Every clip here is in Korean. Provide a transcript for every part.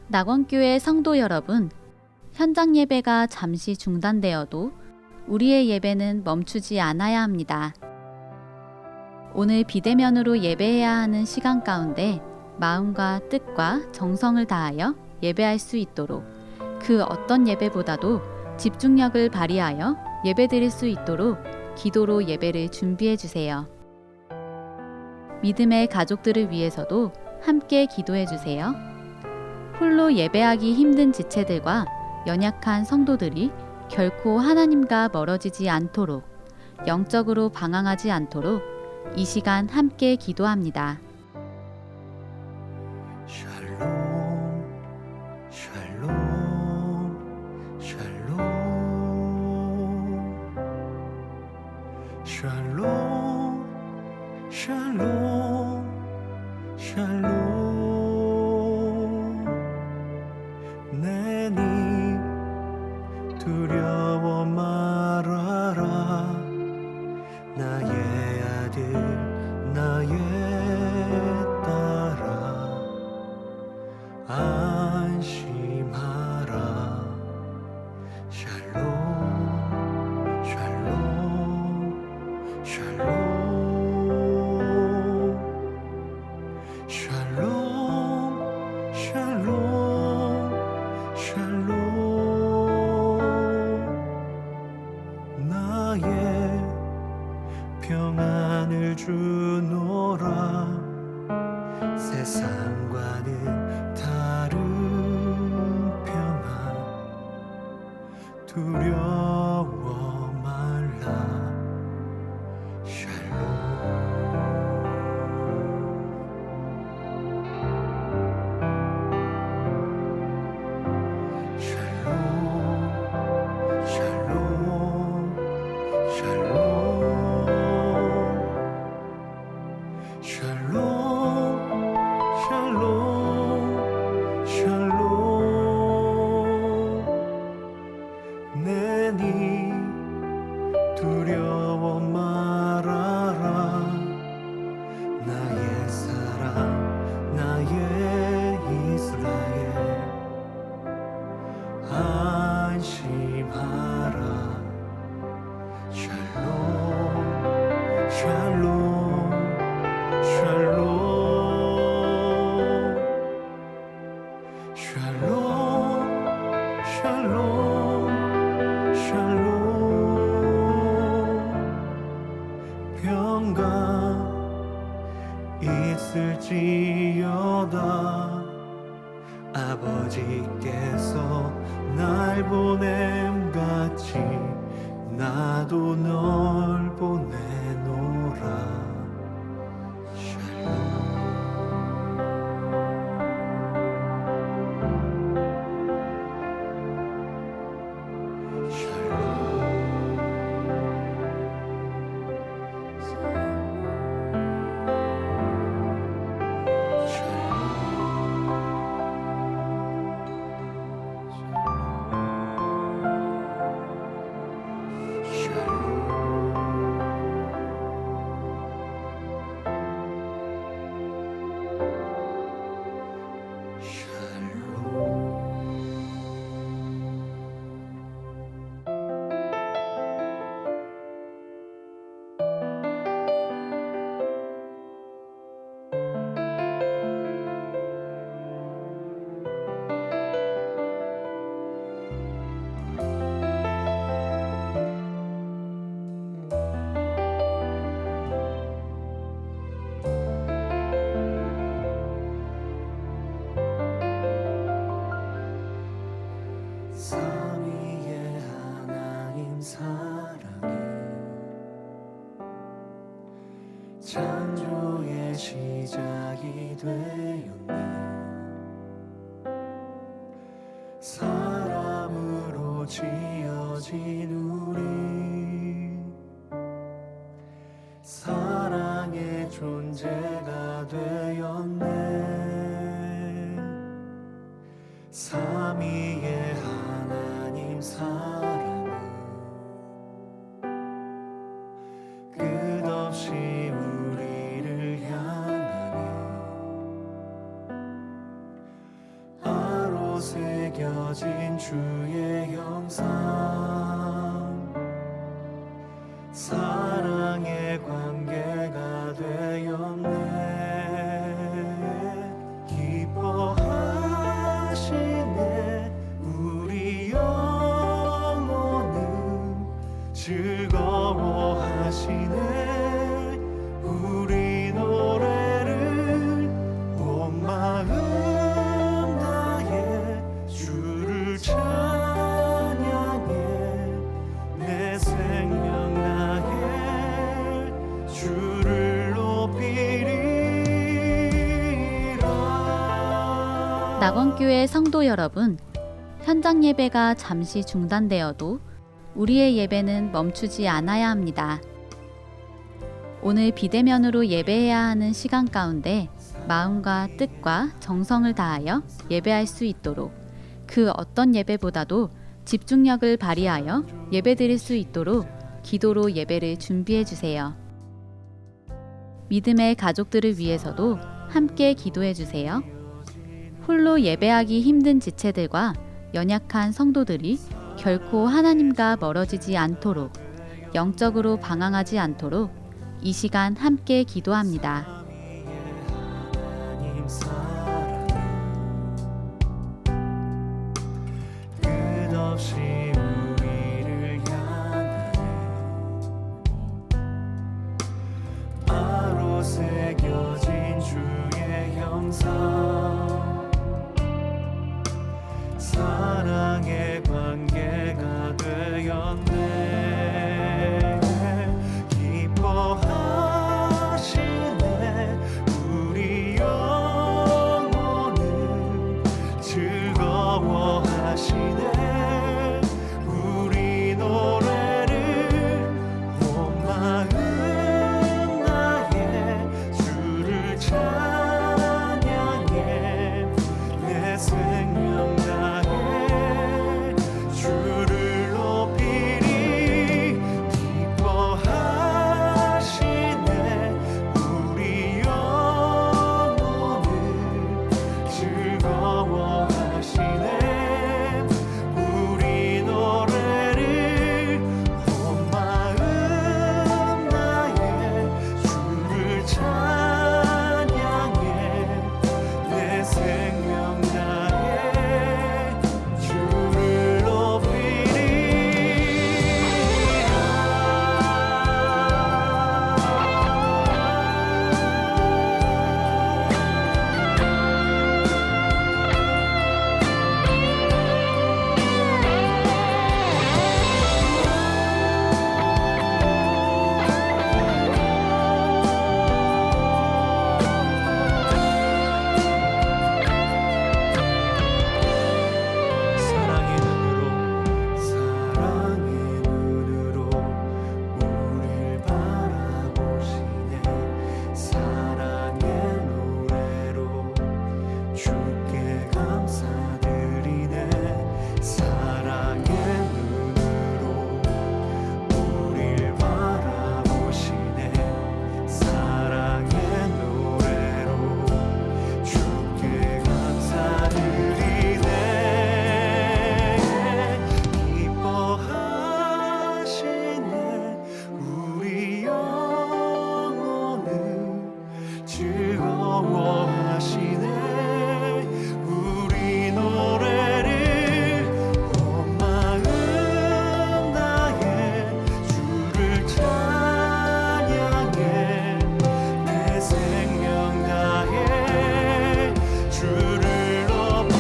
낙원교회 성도 여러분, 현장 예배가 잠시 중단되어도 우리의 예배는 멈추지 않아야 합니다. 오늘 비대면으로 예배해야 하는 시간 가운데 마음과 뜻과 정성을 다하여 예배할 수 있도록 그 어떤 예배보다도 집중력을 발휘하여 예배드릴 수 있도록 기도로 예배를 준비해 주세요. 믿음의 가족들을 위해서도 함께 기도해 주세요. 홀로 예배하기 힘든 지체들과 연약한 성도들이 결코 하나님과 멀어지지 않도록, 영적으로 방황하지 않도록 이 시간 함께 기도합니다. 샬롬 샬롬 샬롬 샬롬 샬롬 샬롬 내니 두려워 말아라 나의 아들 나의 딸아 안심하라 샬롬 샬롬 샬롬 샬롬 샬롬 샬롬 나의 평안을 주노라 세상과는 다른 평안 두려워 말라 샬롬 샬롬 샬롬 샬롬 샬롬 샬롬 샬롬 내니 두려워 말아라 나의 사랑 나의 이스라엘 안심하라 샬롬 샬롬 샬롬 샬롬 샬롬 샬롬 평강 있을지어다 아버지께서 날 보냄같이 나도 널 보내노라 삼위의 하나님 사랑이 창조의 시작이 되었네 사람으로 지어진 우리 사랑의 존재가 되었네 삼위의 하나님 사랑은 끝없이 우리를 향하네 낙원교회 성도 여러분, 현장 예배가 잠시 중단되어도 우리의 예배는 멈추지 않아야 합니다. 오늘 비대면으로 예배해야 하는 시간 가운데 마음과 뜻과 정성을 다하여 예배할 수 있도록 그 어떤 예배보다도 집중력을 발휘하여 예배드릴 수 있도록 기도로 예배를 준비해 주세요. 믿음의 가족들을 위해서도 함께 기도해 주세요. 홀로 예배하기 힘든 지체들과 연약한 성도들이 결코 하나님과 멀어지지 않도록, 영적으로 방황하지 않도록 이 시간 함께 기도합니다. 하나님 사랑은 끝없이 우리를 향하네. 바로 새겨진 주의 형상, 사랑의 관계가 되었네. 기뻐하시네. 우리 영혼을 즐거워하시네. 우리 노래를 온 마음 나의 주를 찬양해. 내 생명 다해 주를 높이리. 기뻐하시네. 우리 영혼을 즐거워하시네. 우리 노래를 온 마음 나의 주를 찬양해. 내 생명 다해 주를 높이리. 사랑의 눈으로 우릴 바라보시네. 사랑의 노래로 주께 감사드리네. 사랑의 눈으로 우릴 바라보시네. 사랑의 노래로 주께 감사드리네. 기뻐하시네. 우리 영혼을 즐거워하시네. 우리 노래를 온 마음 나의 주를 찬양해. 내 생명 다해 주를 높이리.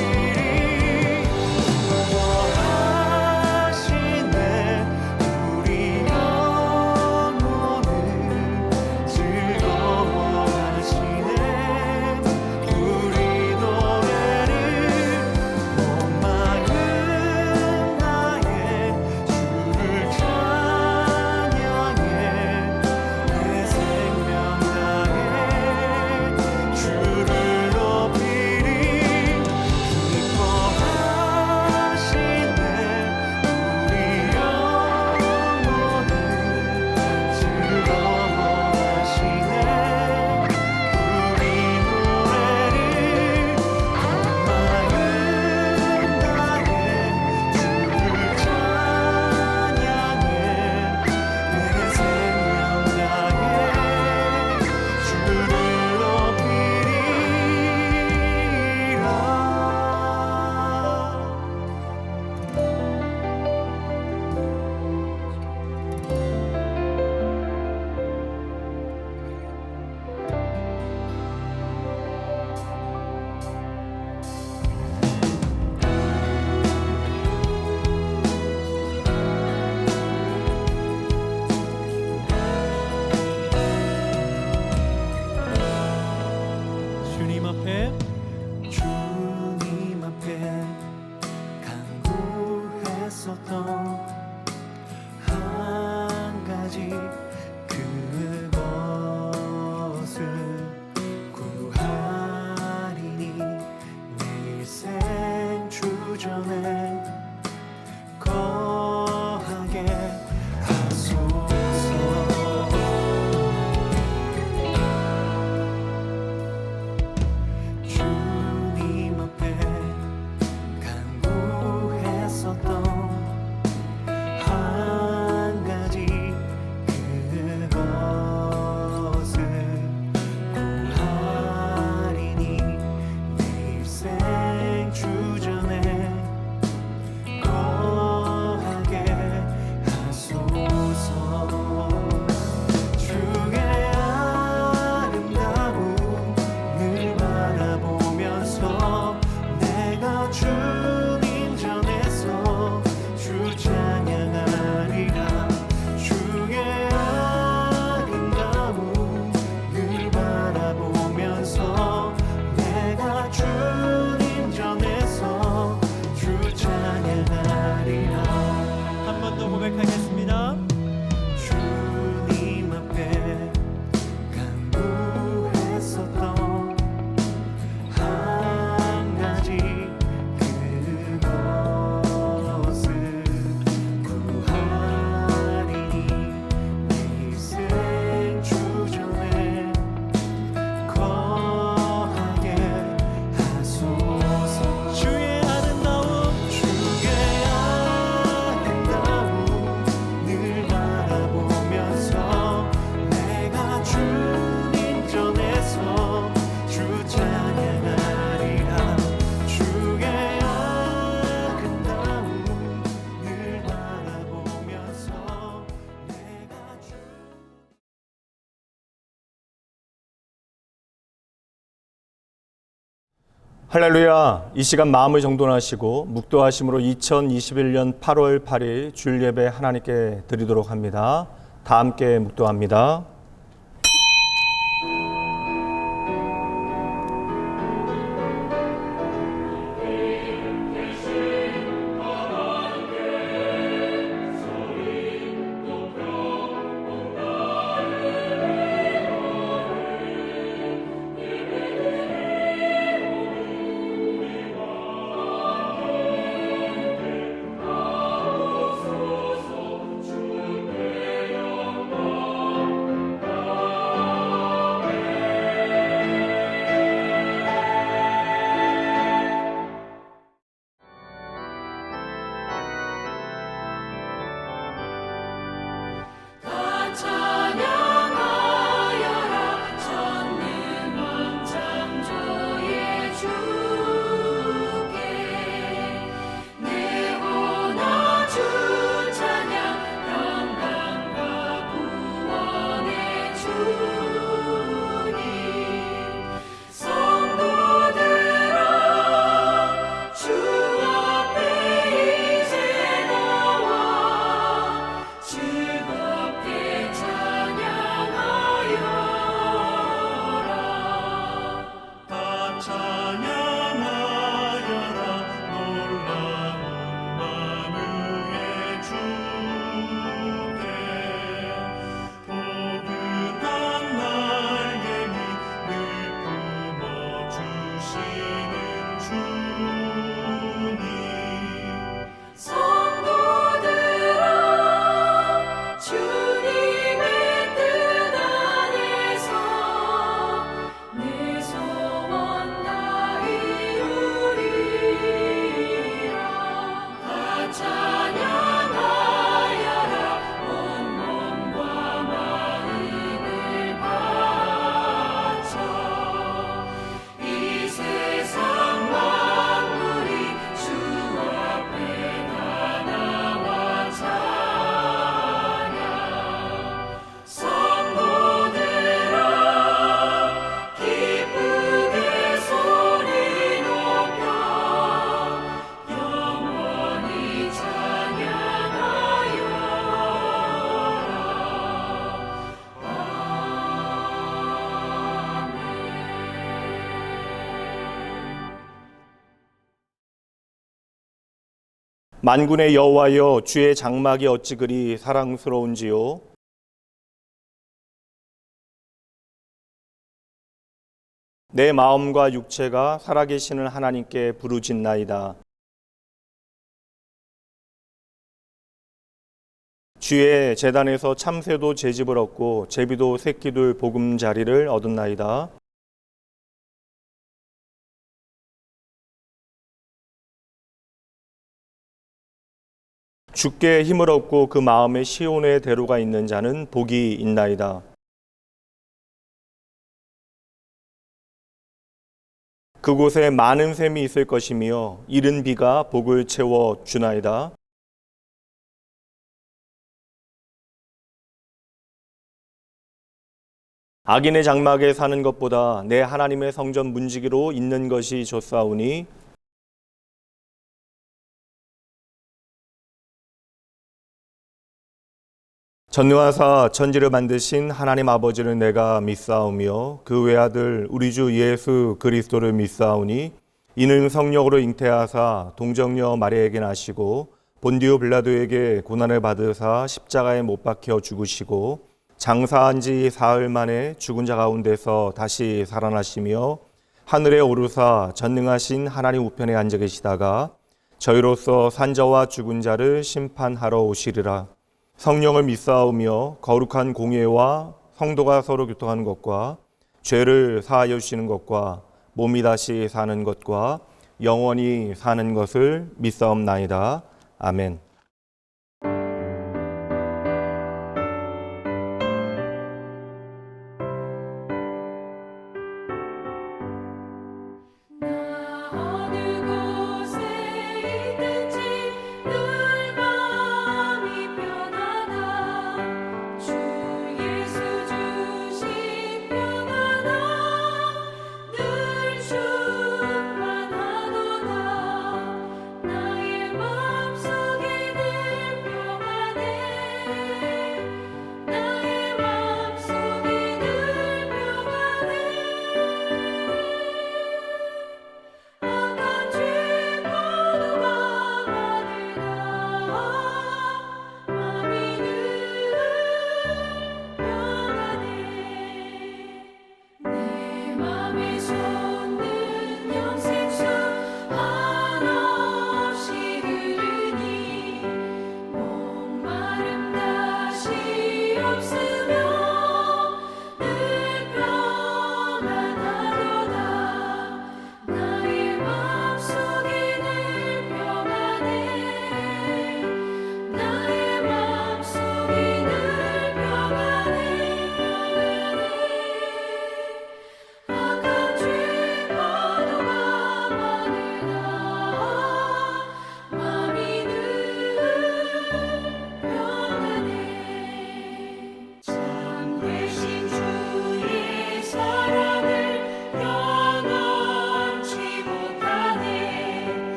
기뻐하시네. 우리 영혼을 즐거워하시네. 우리 노래를 온 마음 나의 주를 찬양해. 내 생명 다해 주를 높이리. 기뻐하시네. 우리 영혼을 즐거워하시네. 우리 노래를 온 마음 나의 주를 찬양해. 내 생명 다해 주를 높이리라. 주님 앞에 주님 할렐루야. 이 시간 마음을 정돈하시고 묵도하심으로 2021년 8월 8일 주일 예배 하나님께 드리도록 합니다. 다 함께 묵도합니다. 만군의 여호와여, 주의 장막이 어찌 그리 사랑스러운지요. 내 마음과 육체가 살아계시는 하나님께 부르짖나이다. 주의 제단에서 참새도 제집을 얻고 제비도 새끼들 보금자리를 얻었나이다. 주께 힘을 얻고 그 마음에 시온의 대로가 있는 자는 복이 있나이다. 그곳에 많은 샘이 있을 것이며 이른 비가 복을 채워 주나이다. 악인의 장막에 사는 것보다 내 하나님의 성전 문지기로 있는 것이 좋사오니 전능하사 천지를 만드신 하나님 아버지를 내가 믿사오며 그 외아들 우리 주 예수 그리스도를 믿사오니 이는 성령으로 잉태하사 동정녀 마리아에게 나시고 본디오 빌라도에게 고난을 받으사 십자가에 못 박혀 죽으시고 장사한 지 사흘 만에 죽은 자 가운데서 다시 살아나시며 하늘에 오르사 전능하신 하나님 우편에 앉아 계시다가 저희로서 산자와 죽은 자를 심판하러 오시리라. 성령을 믿사오며 거룩한 공예와 성도가 서로 교통하는 것과 죄를 사하여 주시는 것과 몸이 다시 사는 것과 영원히 사는 것을 믿사옵나이다. 아멘.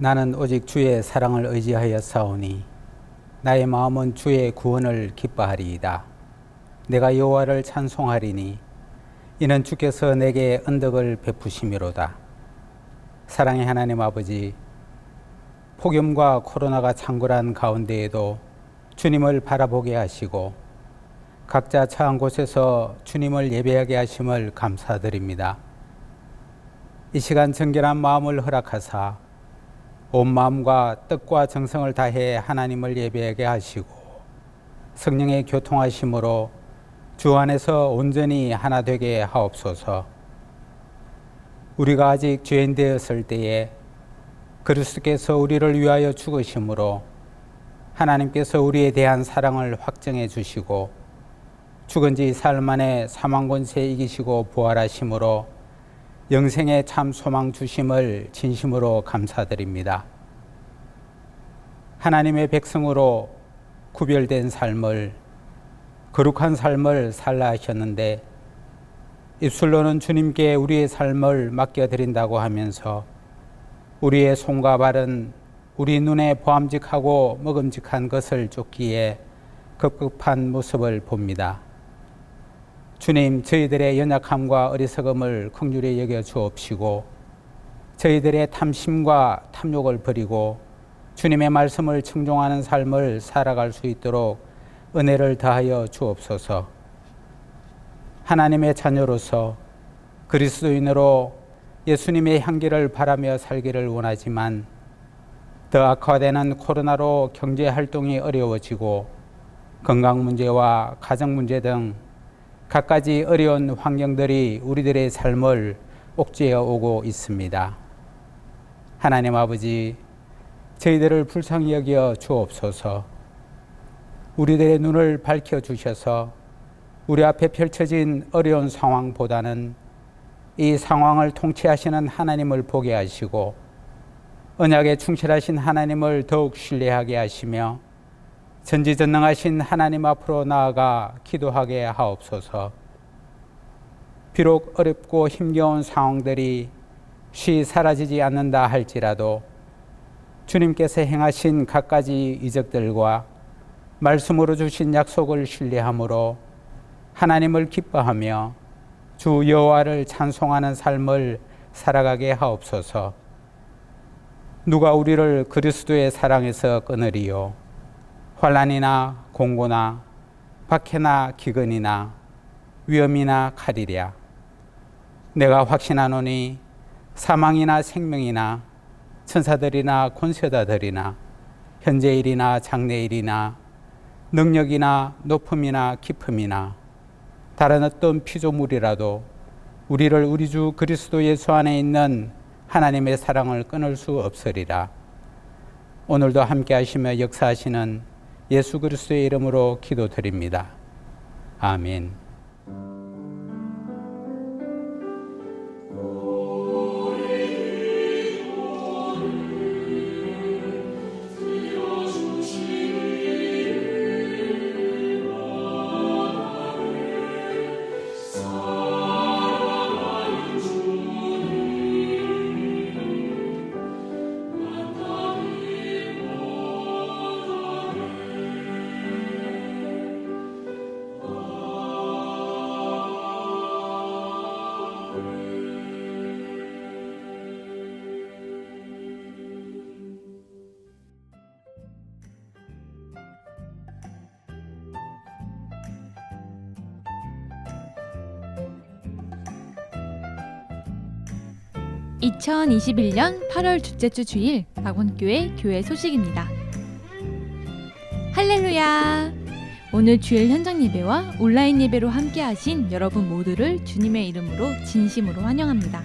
나는 오직 주의 사랑을 의지하여 싸우니 나의 마음은 주의 구원을 기뻐하리이다. 내가 여호와를 찬송하리니 이는 주께서 내게恩덕을 베푸심이로다. 사랑의 하나님 아버지, 폭염과 코로나가 창궐한 가운데에도 주님을 바라보게 하시고 각자 처한 곳에서 주님을 예배하게 하심을 감사드립니다. 이 시간 정결한 마음을 허락하사 온 마음과 뜻과 정성을 다해 하나님을 예배하게 하시고 성령의 교통하심으로 주 안에서 온전히 하나 되게 하옵소서. 우리가 아직 죄인 되었을 때에 그리스도께서 우리를 위하여 죽으심으로 하나님께서 우리에 대한 사랑을 확정해 주시고 죽은 지 사흘 만에 사망 권세 이기시고 부활하심으로 영생의 참 소망 주심을 진심으로 감사드립니다. 하나님의 백성으로 구별된 삶을, 거룩한 삶을 살라 하셨는데 입술로는 주님께 우리의 삶을 맡겨드린다고 하면서 우리의 손과 발은 우리 눈에 보암직하고 먹음직한 것을 쫓기에 급급한 모습을 봅니다. 주님, 저희들의 연약함과 어리석음을 긍휼히 여겨 주옵시고 저희들의 탐심과 탐욕을 버리고 주님의 말씀을 청종하는 삶을 살아갈 수 있도록 은혜를 더하여 주옵소서. 하나님의 자녀로서 그리스도인으로 예수님의 향기를 바라며 살기를 원하지만 더 악화되는 코로나로 경제 활동이 어려워지고 건강 문제와 가정 문제 등 갖가지 어려운 환경들이 우리들의 삶을 옥죄어 오고 있습니다. 하나님 아버지, 저희들을 불쌍히 여겨 주옵소서. 우리들의 눈을 밝혀주셔서 우리 앞에 펼쳐진 어려운 상황보다는 이 상황을 통치하시는 하나님을 보게 하시고 언약에 충실하신 하나님을 더욱 신뢰하게 하시며 전지전능하신 하나님 앞으로 나아가 기도하게 하옵소서. 비록 어렵고 힘겨운 상황들이 쉬 사라지지 않는다 할지라도 주님께서 행하신 갖가지 이적들과 말씀으로 주신 약속을 신뢰함으로 하나님을 기뻐하며 주 여호와를 찬송하는 삶을 살아가게 하옵소서. 누가 우리를 그리스도의 사랑에서 끊으리요? 환난이나 공고나 박해나 기근이나 위험이나 칼이랴. 내가 확신하노니 사망이나 생명이나 천사들이나 권세자들이나 현재일이나 장래일이나 능력이나 높음이나 깊음이나 다른 어떤 피조물이라도 우리를 우리 주 그리스도 예수 안에 있는 하나님의 사랑을 끊을 수 없으리라. 오늘도 함께 하시며 역사하시는 예수 그리스도의 이름으로 기도드립니다. 아멘. (2021년 8월) 둘째 주 주일 낙원교회 교회 소식입니다. 할렐루야! 오늘 주일 현장 예배와 온라인 예배로 함께 하신 여러분 모두를 주님의 이름으로 진심으로 환영합니다.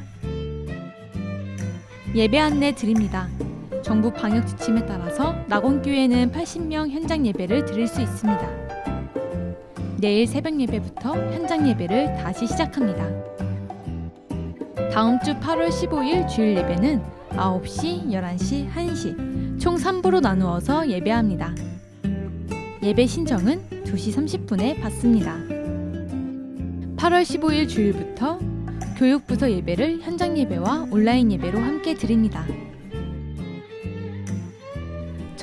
예배 안내 드립니다. 정부 방역 지침에 따라서 낙원교회는 80명 현장 예배를 드릴 수 있습니다. 내일 새벽 예배부터 현장 예배를 다시 시작합니다. 다음 주 8월 15일 주일 예배는 9시, 11시, 1시 총 3부로 나누어서 예배합니다. 예배 신청은 2시 30분에 받습니다. 8월 15일 주일부터 교육부서 예배를 현장 예배와 온라인 예배로 함께 드립니다.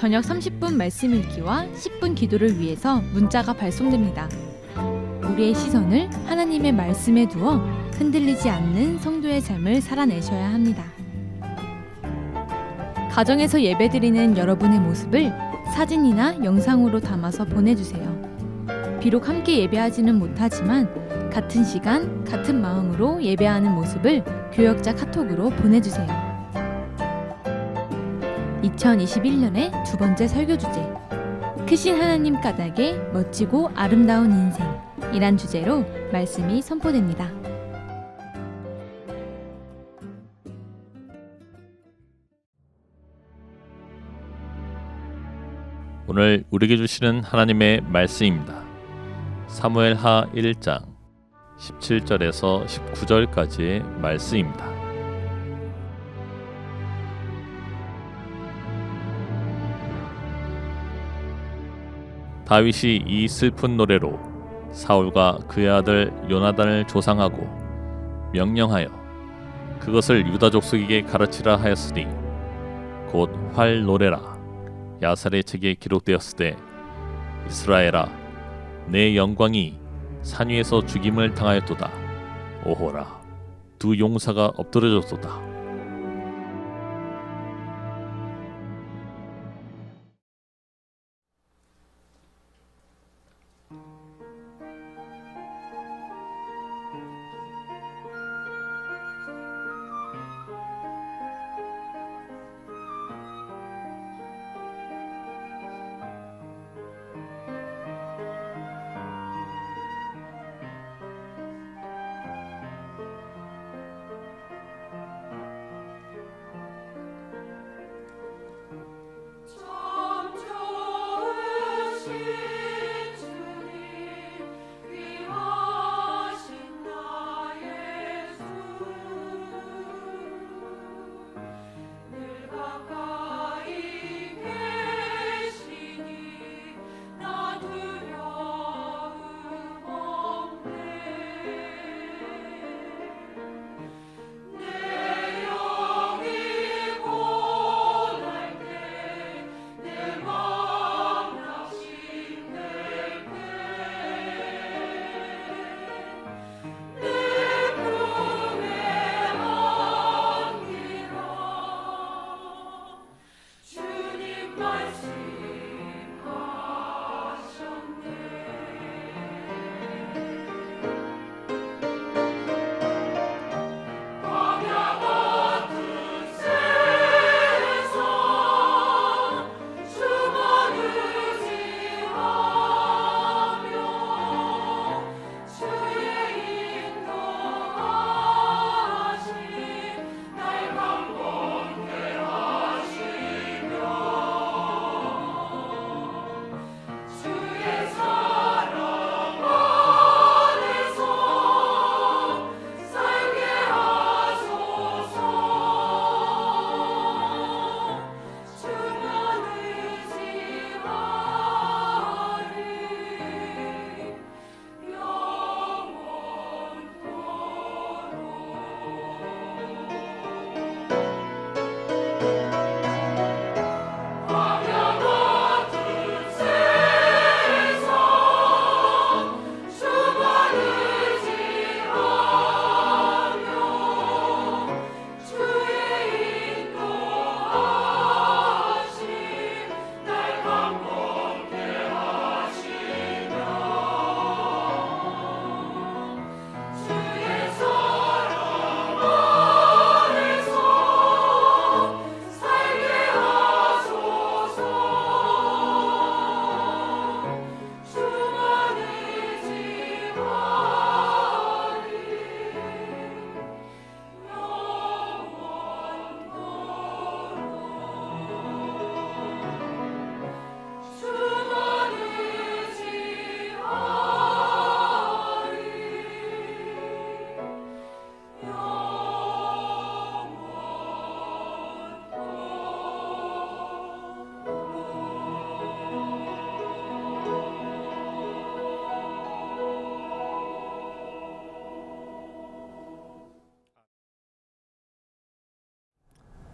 저녁 30분 말씀 읽기와 10분 기도를 위해서 문자가 발송됩니다. 우리의 시선을 하나님의 말씀에 두어 흔들리지 않는 성도의 삶을 살아내셔야 합니다. 가정에서 예배드리는 여러분의 모습을 사진이나 영상으로 담아서 보내주세요. 비록 함께 예배하지는 못하지만 같은 시간, 같은 마음으로 예배하는 모습을 교역자 카톡으로 보내주세요. 2021년의 두 번째 설교 주제, 크신 하나님 까닭에 멋지고 아름다운 인생이란 주제로 말씀이 선포됩니다. 오늘 우리에게 주시는 하나님의 말씀입니다. 사무엘하 1장 17절에서 19절까지의 말씀입니다. 다윗이 이 슬픈 노래로 사울과 그의 아들 요나단을 조상하고 명령하여 그것을 유다 족속에게 가르치라 하였으니 곧 활 노래라 야살의 책에 기록되었을 때 이스라엘아 내 영광이 산 위에서 죽임을 당하였도다. 오호라 두 용사가 엎드려졌도다.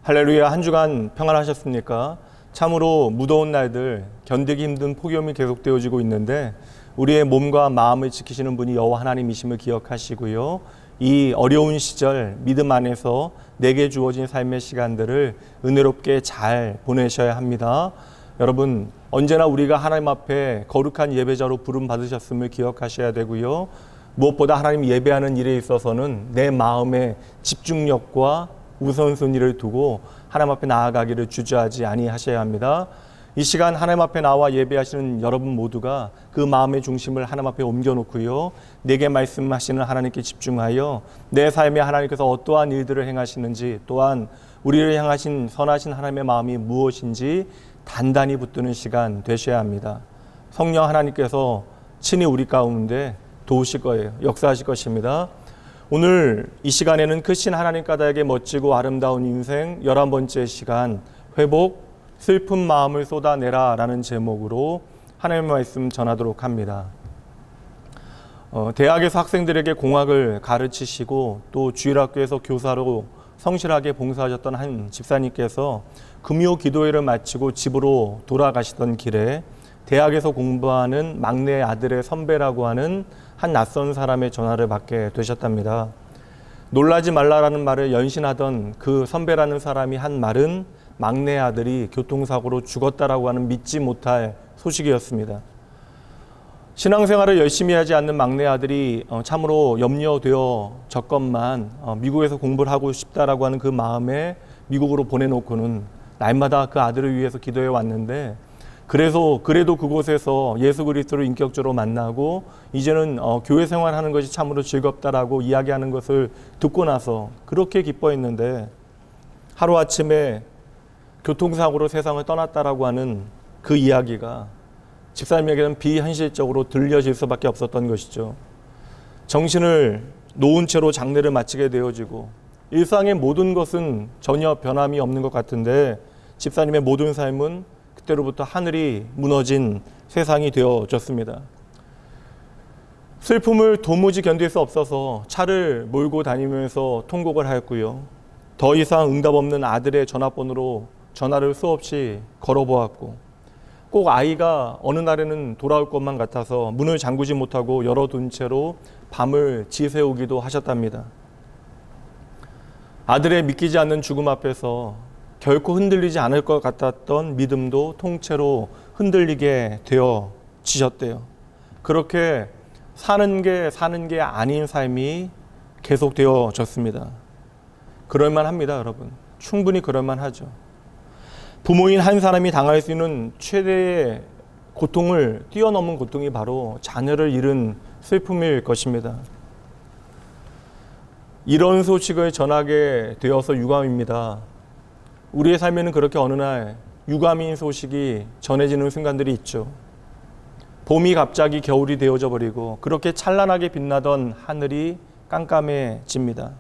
할렐루야. 한 주간 평안하셨습니까? 참으로 무더운 날들 견디기 힘든 폭염이 계속되어지고 있는데 우리의 몸과 마음을 지키시는 분이 여호와 하나님이심을 기억하시고요. 이 어려운 시절 믿음 안에서 내게 주어진 삶의 시간들을 은혜롭게 잘 보내셔야 합니다. 여러분, 언제나 우리가 하나님 앞에 거룩한 예배자로 부름 받으셨음을 기억하셔야 되고요. 무엇보다 하나님 예배하는 일에 있어서는 내 마음의 집중력과 우선순위를 두고 하나님 앞에 나아가기를 주저하지 아니하셔야 합니다. 이 시간 하나님 앞에 나와 예배하시는 여러분 모두가 그 마음의 중심을 하나님 앞에 옮겨놓고요. 내게 말씀하시는 하나님께 집중하여 내 삶에 하나님께서 어떠한 일들을 행하시는지, 또한 우리를 향하신 선하신 하나님의 마음이 무엇인지 단단히 붙드는 시간 되셔야 합니다. 성령 하나님께서 친히 우리 가운데 도우실 거예요. 역사하실 것입니다. 오늘 이 시간에는 크신 하나님 까닭의 멋지고 아름다운 인생 11번째 시간 회복, 슬픈 마음을 쏟아내라 라는 제목으로 하나님의 말씀 전하도록 합니다. 대학에서 학생들에게 공학을 가르치시고 또 주일학교에서 교사로 성실하게 봉사하셨던 한 집사님께서 금요 기도회를 마치고 집으로 돌아가시던 길에 대학에서 공부하는 막내 아들의 선배라고 하는 한 낯선 사람의 전화를 받게 되셨답니다. 놀라지 말라라는 말을 연신하던 그 선배라는 사람이 한 말은 막내 아들이 교통사고로 죽었다라고 하는 믿지 못할 소식이었습니다. 신앙생활을 열심히 하지 않는 막내 아들이 참으로 염려되어졌건만 미국에서 공부를 하고 싶다라고 하는 그 마음에 미국으로 보내놓고는 날마다 그 아들을 위해서 기도해 왔는데 그래도 그곳에서 예수 그리스도를 인격적으로 만나고 이제는 교회 생활하는 것이 참으로 즐겁다라고 이야기하는 것을 듣고 나서 그렇게 기뻐했는데 하루아침에 교통사고로 세상을 떠났다라고 하는 그 이야기가 집사님에게는 비현실적으로 들려질 수밖에 없었던 것이죠. 정신을 놓은 채로 장례를 마치게 되어지고 일상의 모든 것은 전혀 변함이 없는 것 같은데 집사님의 모든 삶은 그때로부터 하늘이 무너진 세상이 되어졌습니다. 슬픔을 도무지 견딜 수 없어서 차를 몰고 다니면서 통곡을 하였고요. 더 이상 응답 없는 아들의 전화번호로 전화를 수없이 걸어보았고 꼭 아이가 어느 날에는 돌아올 것만 같아서 문을 잠그지 못하고 열어둔 채로 밤을 지새우기도 하셨답니다. 아들의 믿기지 않는 죽음 앞에서 결코 흔들리지 않을 것 같았던 믿음도 통째로 흔들리게 되어지셨대요. 그렇게 사는 게 아닌 삶이 계속되어졌습니다. 그럴만합니다, 여러분. 충분히 그럴만하죠. 부모인 한 사람이 당할 수 있는 최대의 고통을 뛰어넘은 고통이 바로 자녀를 잃은 슬픔일 것입니다. 이런 소식을 전하게 되어서 유감입니다. 우리의 삶에는 그렇게 어느 날 유감인 소식이 전해지는 순간들이 있죠. 봄이 갑자기 겨울이 되어져 버리고 그렇게 찬란하게 빛나던 하늘이 깜깜해집니다.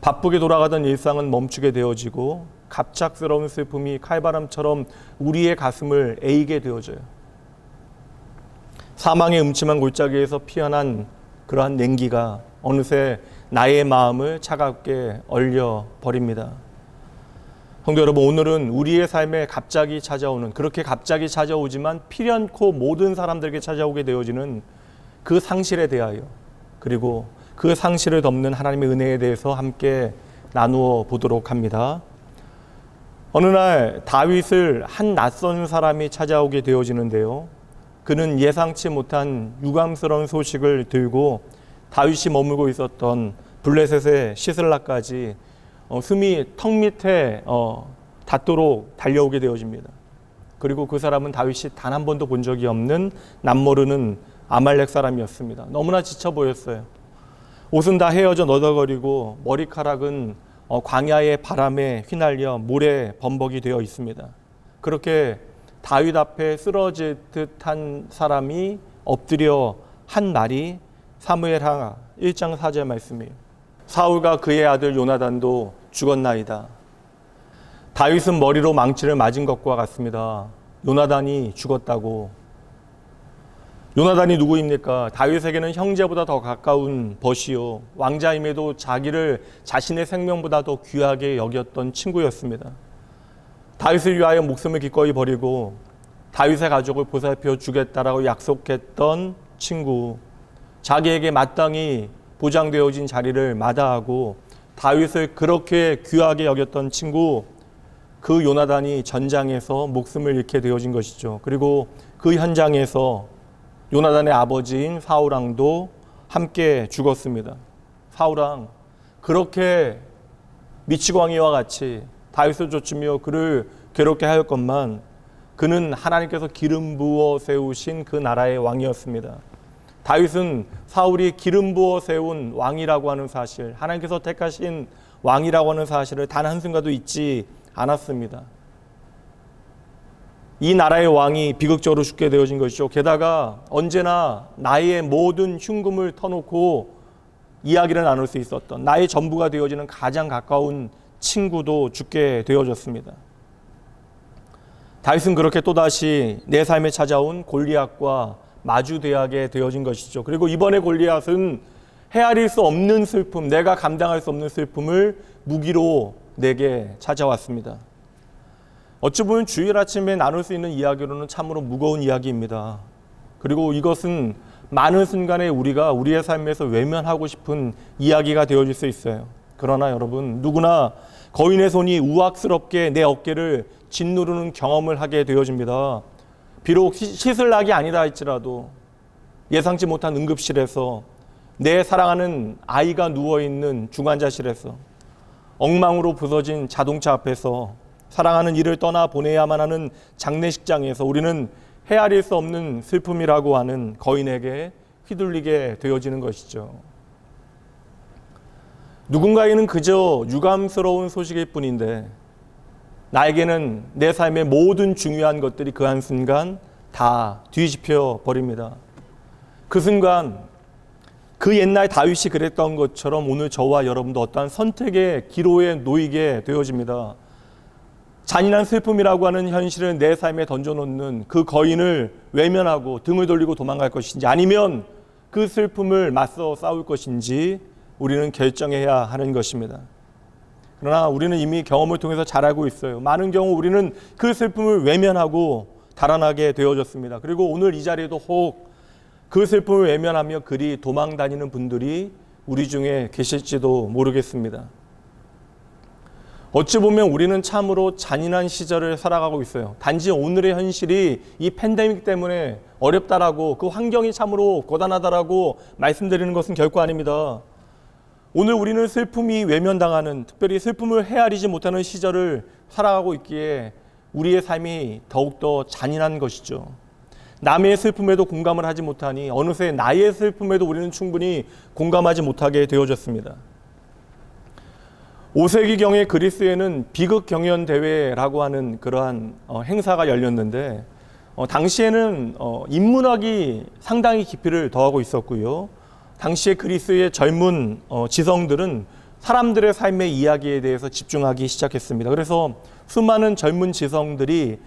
바쁘게 돌아가던 일상은 멈추게 되어지고 갑작스러운 슬픔이 칼바람처럼 우리의 가슴을 에이게 되어져요. 사망의 음침한 골짜기에서 피어난 그러한 냉기가 어느새 나의 마음을 차갑게 얼려버립니다. 성도 여러분, 오늘은 우리의 삶에 갑자기 찾아오는, 그렇게 갑자기 찾아오지만 필연코 모든 사람들에게 찾아오게 되어지는 그 상실에 대하여, 그리고 그 상실을 덮는 하나님의 은혜에 대해서 함께 나누어 보도록 합니다. 어느 날 다윗을 한 낯선 사람이 찾아오게 되어지는데요. 그는 예상치 못한 유감스러운 소식을 들고 다윗이 머물고 있었던 블레셋의 시슬라까지 숨이 턱 밑에 닿도록 달려오게 되어집니다. 그리고 그 사람은 다윗이 단 한 번도 본 적이 없는 남모르는 아말렉 사람이었습니다. 너무나 지쳐 보였어요. 옷은 다 헤어져 너덜거리고 머리카락은 광야의 바람에 휘날려 모래 범벅이 되어 있습니다. 그렇게 다윗 앞에 쓰러질 듯한 사람이 엎드려 한 말이 사무엘하 1장 4절 말씀이에요. 사울과 그의 아들 요나단도 죽었나이다. 다윗은 머리로 망치를 맞은 것과 같습니다. 요나단이 죽었다고. 요나단이 누구입니까? 다윗에게는 형제보다 더 가까운 벗이요, 왕자임에도 자신의 생명보다 더 귀하게 여겼던 친구였습니다. 다윗을 위하여 목숨을 기꺼이 버리고 다윗의 가족을 보살펴 주겠다라고 약속했던 친구, 자기에게 마땅히 보장되어진 자리를 마다하고 다윗을 그렇게 귀하게 여겼던 친구, 그 요나단이 전장에서 목숨을 잃게 되어진 것이죠. 그리고 그 현장에서 요나단의 아버지인 사울왕도 함께 죽었습니다. 사울왕, 그렇게 미치광이와 같이 다윗을 쫓으며 그를 괴롭게 하였건만 그는 하나님께서 기름 부어 세우신 그 나라의 왕이었습니다. 다윗은 사울이 기름 부어 세운 왕이라고 하는 사실, 하나님께서 택하신 왕이라고 하는 사실을 단 한순간도 잊지 않았습니다. 이 나라의 왕이 비극적으로 죽게 되어진 것이죠. 게다가 언제나 나의 모든 흉금을 터놓고 이야기를 나눌 수 있었던 나의 전부가 되어지는 가장 가까운 친구도 죽게 되어졌습니다. 다윗은 그렇게 또다시 내 삶에 찾아온 골리앗과 마주대하게 되어진 것이죠. 그리고 이번에 골리앗은 헤아릴 수 없는 슬픔, 내가 감당할 수 없는 슬픔을 무기로 내게 찾아왔습니다. 어찌 보면 주일 아침에 나눌 수 있는 이야기로는 참으로 무거운 이야기입니다. 그리고 이것은 많은 순간에 우리가 우리의 삶에서 외면하고 싶은 이야기가 되어질 수 있어요. 그러나 여러분, 누구나 거인의 손이 우악스럽게 내 어깨를 짓누르는 경험을 하게 되어집니다. 비록 시슬락이 아니다 할지라도 예상치 못한 응급실에서, 내 사랑하는 아이가 누워있는 중환자실에서, 엉망으로 부서진 자동차 앞에서, 사랑하는 이를 떠나 보내야만 하는 장례식장에서 우리는 헤아릴 수 없는 슬픔이라고 하는 거인에게 휘둘리게 되어지는 것이죠. 누군가에게는 그저 유감스러운 소식일 뿐인데 나에게는 내 삶의 모든 중요한 것들이 그 한순간 다 뒤집혀 버립니다. 그 순간 그 옛날 다윗이 그랬던 것처럼 오늘 저와 여러분도 어떠한 선택의 기로에 놓이게 되어집니다. 잔인한 슬픔이라고 하는 현실을 내 삶에 던져놓는 그 거인을 외면하고 등을 돌리고 도망갈 것인지, 아니면 그 슬픔을 맞서 싸울 것인지 우리는 결정해야 하는 것입니다. 그러나 우리는 이미 경험을 통해서 잘 알고 있어요. 많은 경우 우리는 그 슬픔을 외면하고 달아나게 되어졌습니다. 그리고 오늘 이 자리에도 혹 그 슬픔을 외면하며 그리 도망 다니는 분들이 우리 중에 계실지도 모르겠습니다. 어찌 보면 우리는 참으로 잔인한 시절을 살아가고 있어요. 단지 오늘의 현실이 이 팬데믹 때문에 어렵다라고, 그 환경이 참으로 고단하다라고 말씀드리는 것은 결코 아닙니다. 오늘 우리는 슬픔이 외면당하는, 특별히 슬픔을 헤아리지 못하는 시절을 살아가고 있기에 우리의 삶이 더욱더 잔인한 것이죠. 남의 슬픔에도 공감을 하지 못하니 어느새 나의 슬픔에도 우리는 충분히 공감하지 못하게 되어졌습니다. 5세기경의 그리스에는 비극 경연 대회라고 하는 그러한 행사가 열렸는데, 당시에는 인문학이 상당히 깊이를 더하고 있었고요. 당시에 그리스의 젊은 지성들은 사람들의 삶의 이야기에 대해서 집중하기 시작했습니다. 그래서 수많은 젊은 지성들이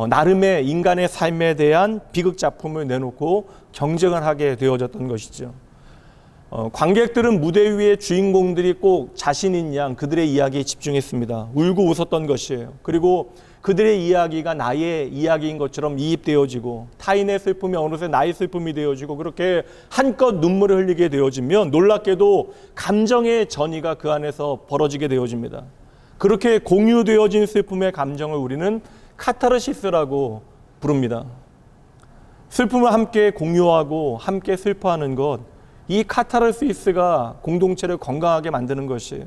나름의 인간의 삶에 대한 비극 작품을 내놓고 경쟁을 하게 되어졌던 것이죠. 관객들은 무대 위의 주인공들이 꼭 자신인 양 그들의 이야기에 집중했습니다. 울고 웃었던 것이에요. 그리고 그들의 이야기가 나의 이야기인 것처럼 이입되어지고, 타인의 슬픔이 어느새 나의 슬픔이 되어지고, 그렇게 한껏 눈물을 흘리게 되어지면 놀랍게도 감정의 전이가 그 안에서 벌어지게 되어집니다. 그렇게 공유되어진 슬픔의 감정을 우리는 카타르시스라고 부릅니다. 슬픔을 함께 공유하고 함께 슬퍼하는 것, 이 카타르시스가 공동체를 건강하게 만드는 것이에요.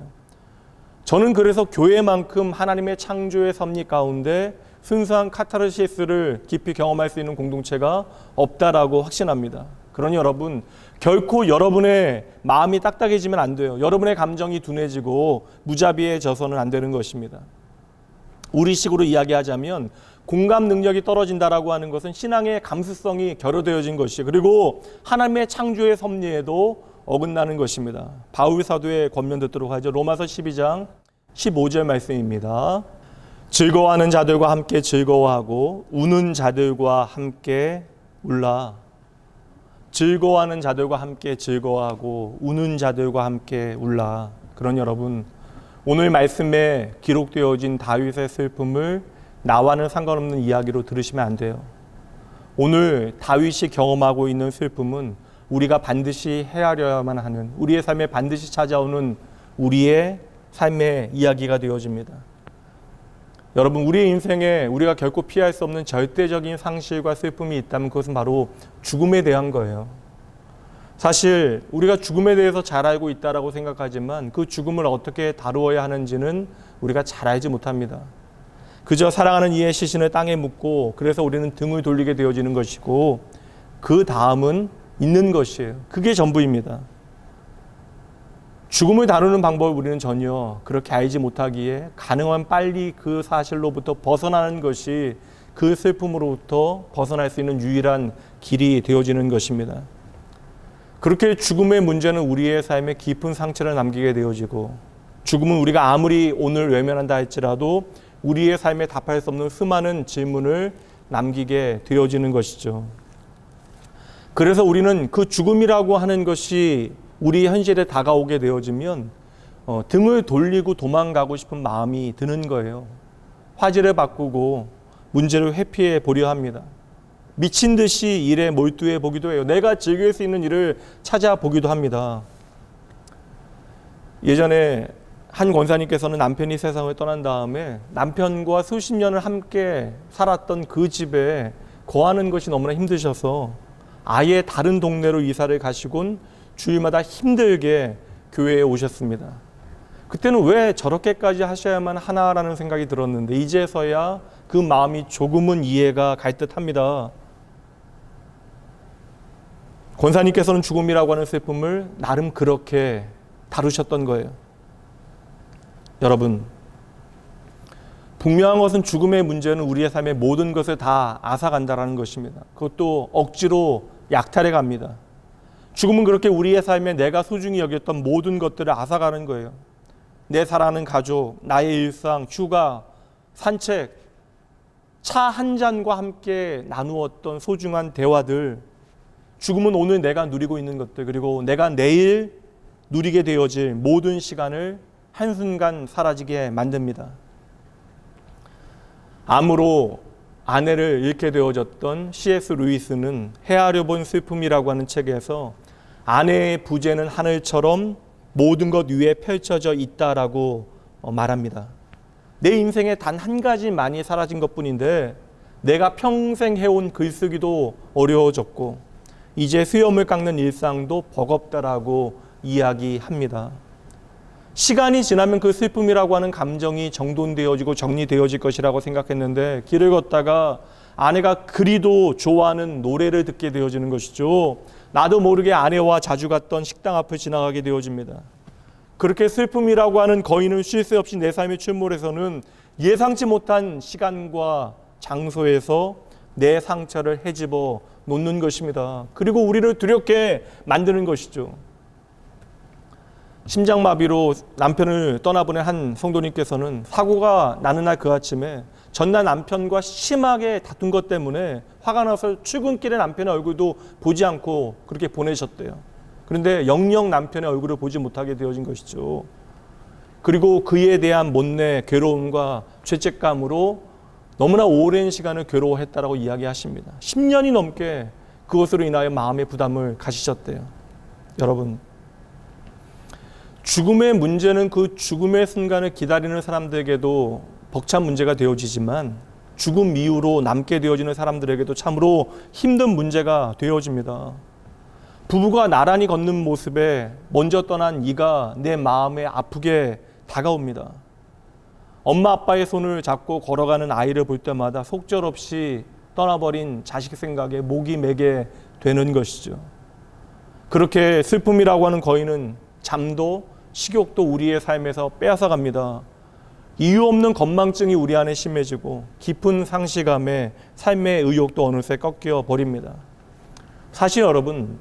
저는 그래서 교회만큼 하나님의 창조의 섭리 가운데 순수한 카타르시스를 깊이 경험할 수 있는 공동체가 없다라고 확신합니다. 그러니 여러분, 결코 여러분의 마음이 딱딱해지면 안 돼요. 여러분의 감정이 둔해지고 무자비해져서는 안 되는 것입니다. 우리식으로 이야기하자면 공감 능력이 떨어진다라고 하는 것은 신앙의 감수성이 결여되어진 것이에요. 그리고 하나님의 창조의 섭리에도 어긋나는 것입니다. 바울 사도의 권면 듣도록 하죠. 로마서 12장 15절 말씀입니다. 즐거워하는 자들과 함께 즐거워하고 우는 자들과 함께 울라. 즐거워하는 자들과 함께 즐거워하고 우는 자들과 함께 울라. 그러니 여러분, 오늘 말씀에 기록되어진 다윗의 슬픔을 나와는 상관없는 이야기로 들으시면 안 돼요. 오늘 다윗이 경험하고 있는 슬픔은 우리가 반드시 헤아려야만 하는, 우리의 삶에 반드시 찾아오는 우리의 삶의 이야기가 되어집니다. 여러분, 우리의 인생에 우리가 결코 피할 수 없는 절대적인 상실과 슬픔이 있다면 그것은 바로 죽음에 대한 거예요. 사실 우리가 죽음에 대해서 잘 알고 있다라고 생각하지만 그 죽음을 어떻게 다루어야 하는지는 우리가 잘 알지 못합니다. 그저 사랑하는 이의 시신을 땅에 묻고 그래서 우리는 등을 돌리게 되어지는 것이고 그 다음은 있는 것이에요. 그게 전부입니다. 죽음을 다루는 방법을 우리는 전혀 그렇게 알지 못하기에 가능한 빨리 그 사실로부터 벗어나는 것이 그 슬픔으로부터 벗어날 수 있는 유일한 길이 되어지는 것입니다. 그렇게 죽음의 문제는 우리의 삶에 깊은 상처를 남기게 되어지고 죽음은 우리가 아무리 오늘 외면한다 할지라도 우리의 삶에 답할 수 없는 수많은 질문을 남기게 되어지는 것이죠. 그래서 우리는 그 죽음이라고 하는 것이 우리 현실에 다가오게 되어지면 등을 돌리고 도망가고 싶은 마음이 드는 거예요. 화제를 바꾸고 문제를 회피해 보려 합니다. 미친 듯이 일에 몰두해 보기도 해요. 내가 즐길 수 있는 일을 찾아보기도 합니다. 예전에 한 권사님께서는 남편이 세상을 떠난 다음에 남편과 수십 년을 함께 살았던 그 집에 거하는 것이 너무나 힘드셔서 아예 다른 동네로 이사를 가시곤 주일마다 힘들게 교회에 오셨습니다. 그때는 왜 저렇게까지 하셔야만 하나라는 생각이 들었는데 이제서야 그 마음이 조금은 이해가 갈 듯합니다. 권사님께서는 죽음이라고 하는 슬픔을 나름 그렇게 다루셨던 거예요. 여러분, 분명한 것은 죽음의 문제는 우리의 삶의 모든 것을 다 앗아간다라는 것입니다. 그것도 억지로 약탈해 갑니다. 죽음은 그렇게 우리의 삶에 내가 소중히 여겼던 모든 것들을 앗아가는 거예요. 내 사랑하는 가족, 나의 일상, 휴가, 산책, 차 한 잔과 함께 나누었던 소중한 대화들, 죽음은 오늘 내가 누리고 있는 것들, 그리고 내가 내일 누리게 되어질 모든 시간을 한순간 사라지게 만듭니다. 암으로 아내를 잃게 되어졌던 C.S. 루이스는 헤아려 본 슬픔이라고 하는 책에서 아내의 부재는 하늘처럼 모든 것 위에 펼쳐져 있다라고 말합니다. 내 인생에 단 한 가지만이 사라진 것뿐인데 내가 평생 해온 글쓰기도 어려워졌고 이제 수염을 깎는 일상도 버겁다라고 이야기합니다. 시간이 지나면 그 슬픔이라고 하는 감정이 정돈되어지고 정리되어질 것이라고 생각했는데 길을 걷다가 아내가 그리도 좋아하는 노래를 듣게 되어지는 것이죠. 나도 모르게 아내와 자주 갔던 식당 앞을 지나가게 되어집니다. 그렇게 슬픔이라고 하는 거인은 쉴 새 없이 내 삶의 출몰에서는 예상치 못한 시간과 장소에서 내 상처를 헤집어 놓는 것입니다. 그리고 우리를 두렵게 만드는 것이죠. 심장마비로 남편을 떠나보낸 한 성도님께서는 사고가 나는 날 그 아침에 전날 남편과 심하게 다툰 것 때문에 화가 나서 출근길에 남편의 얼굴도 보지 않고 그렇게 보내셨대요. 그런데 영영 남편의 얼굴을 보지 못하게 되어진 것이죠. 그리고 그에 대한 못내 괴로움과 죄책감으로 너무나 오랜 시간을 괴로워했다라고 이야기하십니다. 10년이 넘게 그것으로 인하여 마음의 부담을 가지셨대요. 여러분, 죽음의 문제는 그 죽음의 순간을 기다리는 사람들에게도 벅찬 문제가 되어지지만 죽음 이후로 남게 되어지는 사람들에게도 참으로 힘든 문제가 되어집니다. 부부가 나란히 걷는 모습에 먼저 떠난 이가 내 마음에 아프게 다가옵니다. 엄마 아빠의 손을 잡고 걸어가는 아이를 볼 때마다 속절없이 떠나버린 자식 생각에 목이 메게 되는 것이죠. 그렇게 슬픔이라고 하는 거인은 잠도 식욕도 우리의 삶에서 빼앗아갑니다. 이유 없는 건망증이 우리 안에 심해지고 깊은 상실감에 삶의 의욕도 어느새 꺾여 버립니다. 사실 여러분,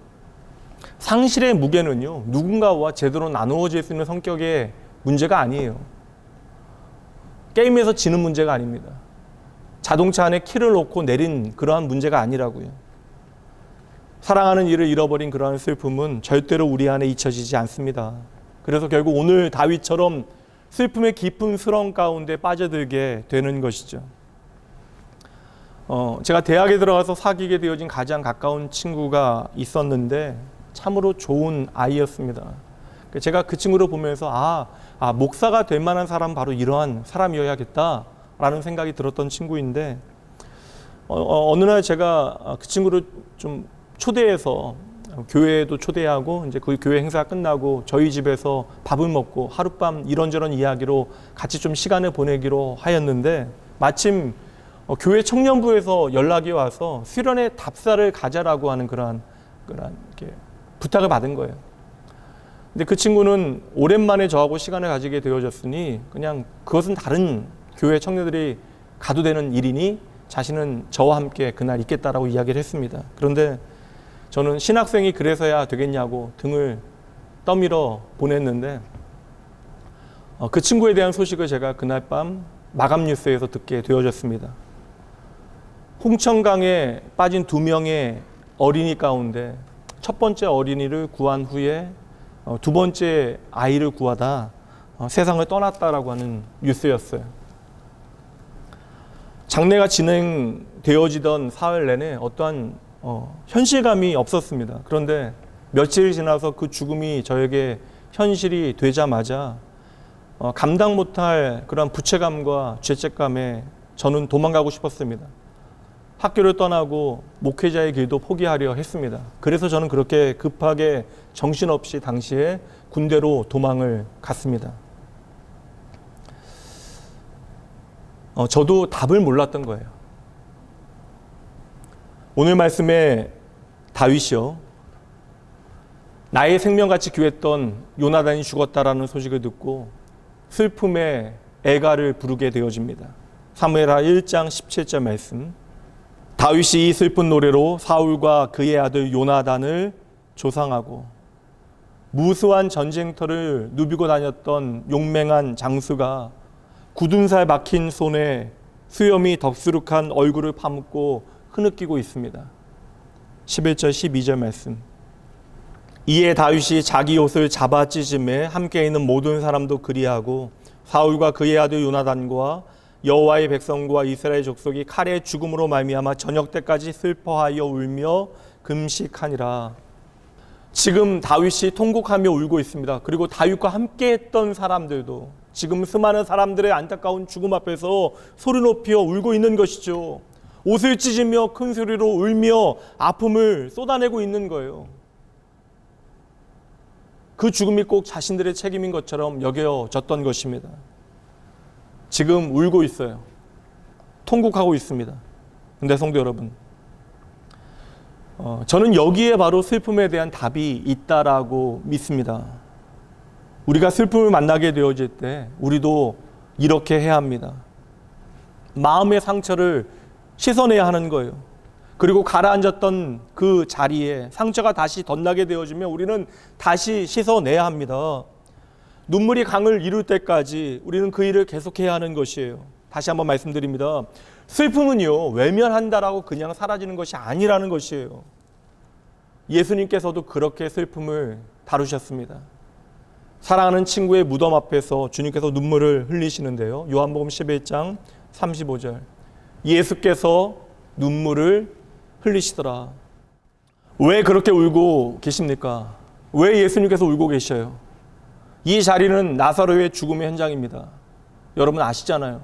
상실의 무게는요, 누군가와 제대로 나누어질 수 있는 성격의 문제가 아니에요. 게임에서 지는 문제가 아닙니다. 자동차 안에 키를 놓고 내린 그러한 문제가 아니라고요. 사랑하는 이를 잃어버린 그러한 슬픔은 절대로 우리 안에 잊혀지지 않습니다. 그래서 결국 오늘 다윗처럼 슬픔의 깊은 수렁 가운데 빠져들게 되는 것이죠. 제가 대학에 들어가서 사귀게 되어진 가장 가까운 친구가 있었는데 참으로 좋은 아이였습니다. 제가 그 친구를 보면서 목사가 될 만한 사람 바로 이러한 사람이어야겠다라는 생각이 들었던 친구인데 어느 날 제가 그 친구를 좀 초대해서 교회에도 초대하고 이제 그 교회 행사가 끝나고 저희 집에서 밥을 먹고 하룻밤 이런저런 이야기로 같이 좀 시간을 보내기로 하였는데 마침 교회 청년부에서 연락이 와서 수련회 답사를 가자라고 하는 그런 이렇게 부탁을 받은 거예요. 근데 그 친구는 오랜만에 저하고 시간을 가지게 되어졌으니 그냥 그것은 다른 교회 청년들이 가도 되는 일이니 자신은 저와 함께 그날 있겠다라고 이야기를 했습니다. 그런데 저는 신학생이 그래서야 되겠냐고 등을 떠밀어 보냈는데 그 친구에 대한 소식을 제가 그날 밤 마감 뉴스에서 듣게 되어졌습니다. 홍천강에 빠진 2명의 어린이 가운데 첫 번째 어린이를 구한 후에 두 번째 아이를 구하다 세상을 떠났다라고 하는 뉴스였어요. 장례가 진행되어지던 사흘 내내 어떠한 현실감이 없었습니다. 그런데 며칠 지나서 그 죽음이 저에게 현실이 되자마자 감당 못할 그런 부채감과 죄책감에 저는 도망가고 싶었습니다. 학교를 떠나고 목회자의 길도 포기하려 했습니다. 그래서 저는 그렇게 급하게 정신없이 당시에 군대로 도망을 갔습니다. 저도 답을 몰랐던 거예요. 오늘 말씀에 다윗이요, 나의 생명같이 귀했던 요나단이 죽었다라는 소식을 듣고 슬픔에 애가를 부르게 되어집니다. 사무엘하 1장 17절 말씀. 다윗이 이 슬픈 노래로 사울과 그의 아들 요나단을 조상하고 무수한 전쟁터를 누비고 다녔던 용맹한 장수가 굳은 살 박힌 손에 수염이 덕수룩한 얼굴을 파묻고 흐느끼고 있습니다. 11절 12절 말씀. 이에 다윗이 자기 옷을 잡아 찢음에 함께 있는 모든 사람도 그리하고 사울과 그의 아들 요나단과 여호와의 백성과 이스라엘 족속이 칼의 죽음으로 말미암아 저녁 때까지 슬퍼하여 울며 금식하니라. 지금 다윗이 통곡하며 울고 있습니다. 그리고 다윗과 함께했던 사람들도 지금 수많은 사람들의 안타까운 죽음 앞에서 소리 높여 울고 있는 것이죠. 옷을 찢으며 큰 소리로 울며 아픔을 쏟아내고 있는 거예요. 그 죽음이 꼭 자신들의 책임인 것처럼 여겨졌던 것입니다. 지금 울고 있어요. 통곡하고 있습니다. 근데 성도 여러분, 저는 여기에 바로 슬픔에 대한 답이 있다라고 믿습니다. 우리가 슬픔을 만나게 되어질 때 우리도 이렇게 해야 합니다. 마음의 상처를 씻어내야 하는 거예요. 그리고 가라앉았던 그 자리에 상처가 다시 덧나게 되어지면 우리는 다시 씻어내야 합니다. 눈물이 강을 이룰 때까지 우리는 그 일을 계속해야 하는 것이에요. 다시 한번 말씀드립니다. 슬픔은요, 외면한다라고 그냥 사라지는 것이 아니라는 것이에요. 예수님께서도 그렇게 슬픔을 다루셨습니다. 사랑하는 친구의 무덤 앞에서 주님께서 눈물을 흘리시는데요. 요한복음 11장 35절. 예수께서 눈물을 흘리시더라. 왜 그렇게 울고 계십니까? 왜 예수님께서 울고 계셔요? 이 자리는 나사로의 죽음의 현장입니다. 여러분 아시잖아요.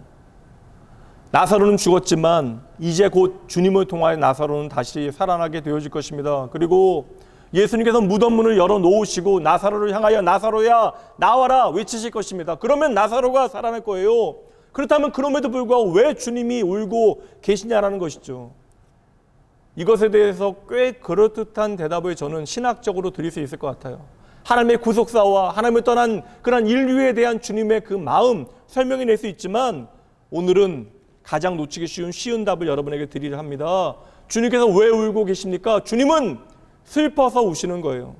나사로는 죽었지만 이제 곧 주님을 통하여 나사로는 다시 살아나게 되어질 것입니다. 그리고 예수님께서 무덤 문을 열어놓으시고 나사로를 향하여 나사로야 나와라 외치실 것입니다. 그러면 나사로가 살아날 거예요. 그렇다면 그럼에도 불구하고 왜 주님이 울고 계시냐라는 것이죠. 이것에 대해서 꽤 그럴듯한 대답을 저는 신학적으로 드릴 수 있을 것 같아요. 하나님의 구속사와 하나님을 떠난 그런 인류에 대한 주님의 그 마음 설명해낼 수 있지만 오늘은 가장 놓치기 쉬운 답을 여러분에게 드리려 합니다. 주님께서 왜 울고 계십니까? 주님은 슬퍼서 우시는 거예요.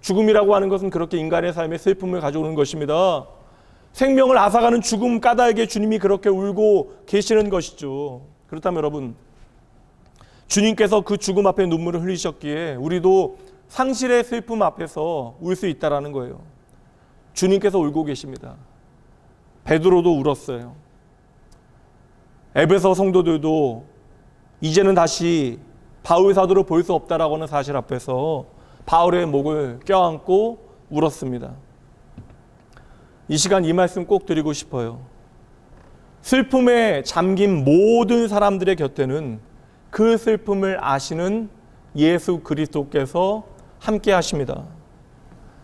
죽음이라고 하는 것은 그렇게 인간의 삶에 슬픔을 가져오는 것입니다. 생명을 앗아가는 죽음 까닭에 주님이 그렇게 울고 계시는 것이죠. 그렇다면 여러분, 주님께서 그 죽음 앞에 눈물을 흘리셨기에 우리도 상실의 슬픔 앞에서 울 수 있다라는 거예요. 주님께서 울고 계십니다. 베드로도 울었어요. 에베소 성도들도 이제는 다시 바울 사도를 볼 수 없다라고 하는 사실 앞에서 바울의 목을 껴안고 울었습니다. 이 시간 이 말씀 꼭 드리고 싶어요. 슬픔에 잠긴 모든 사람들의 곁에는 그 슬픔을 아시는 예수 그리스도께서 함께 하십니다.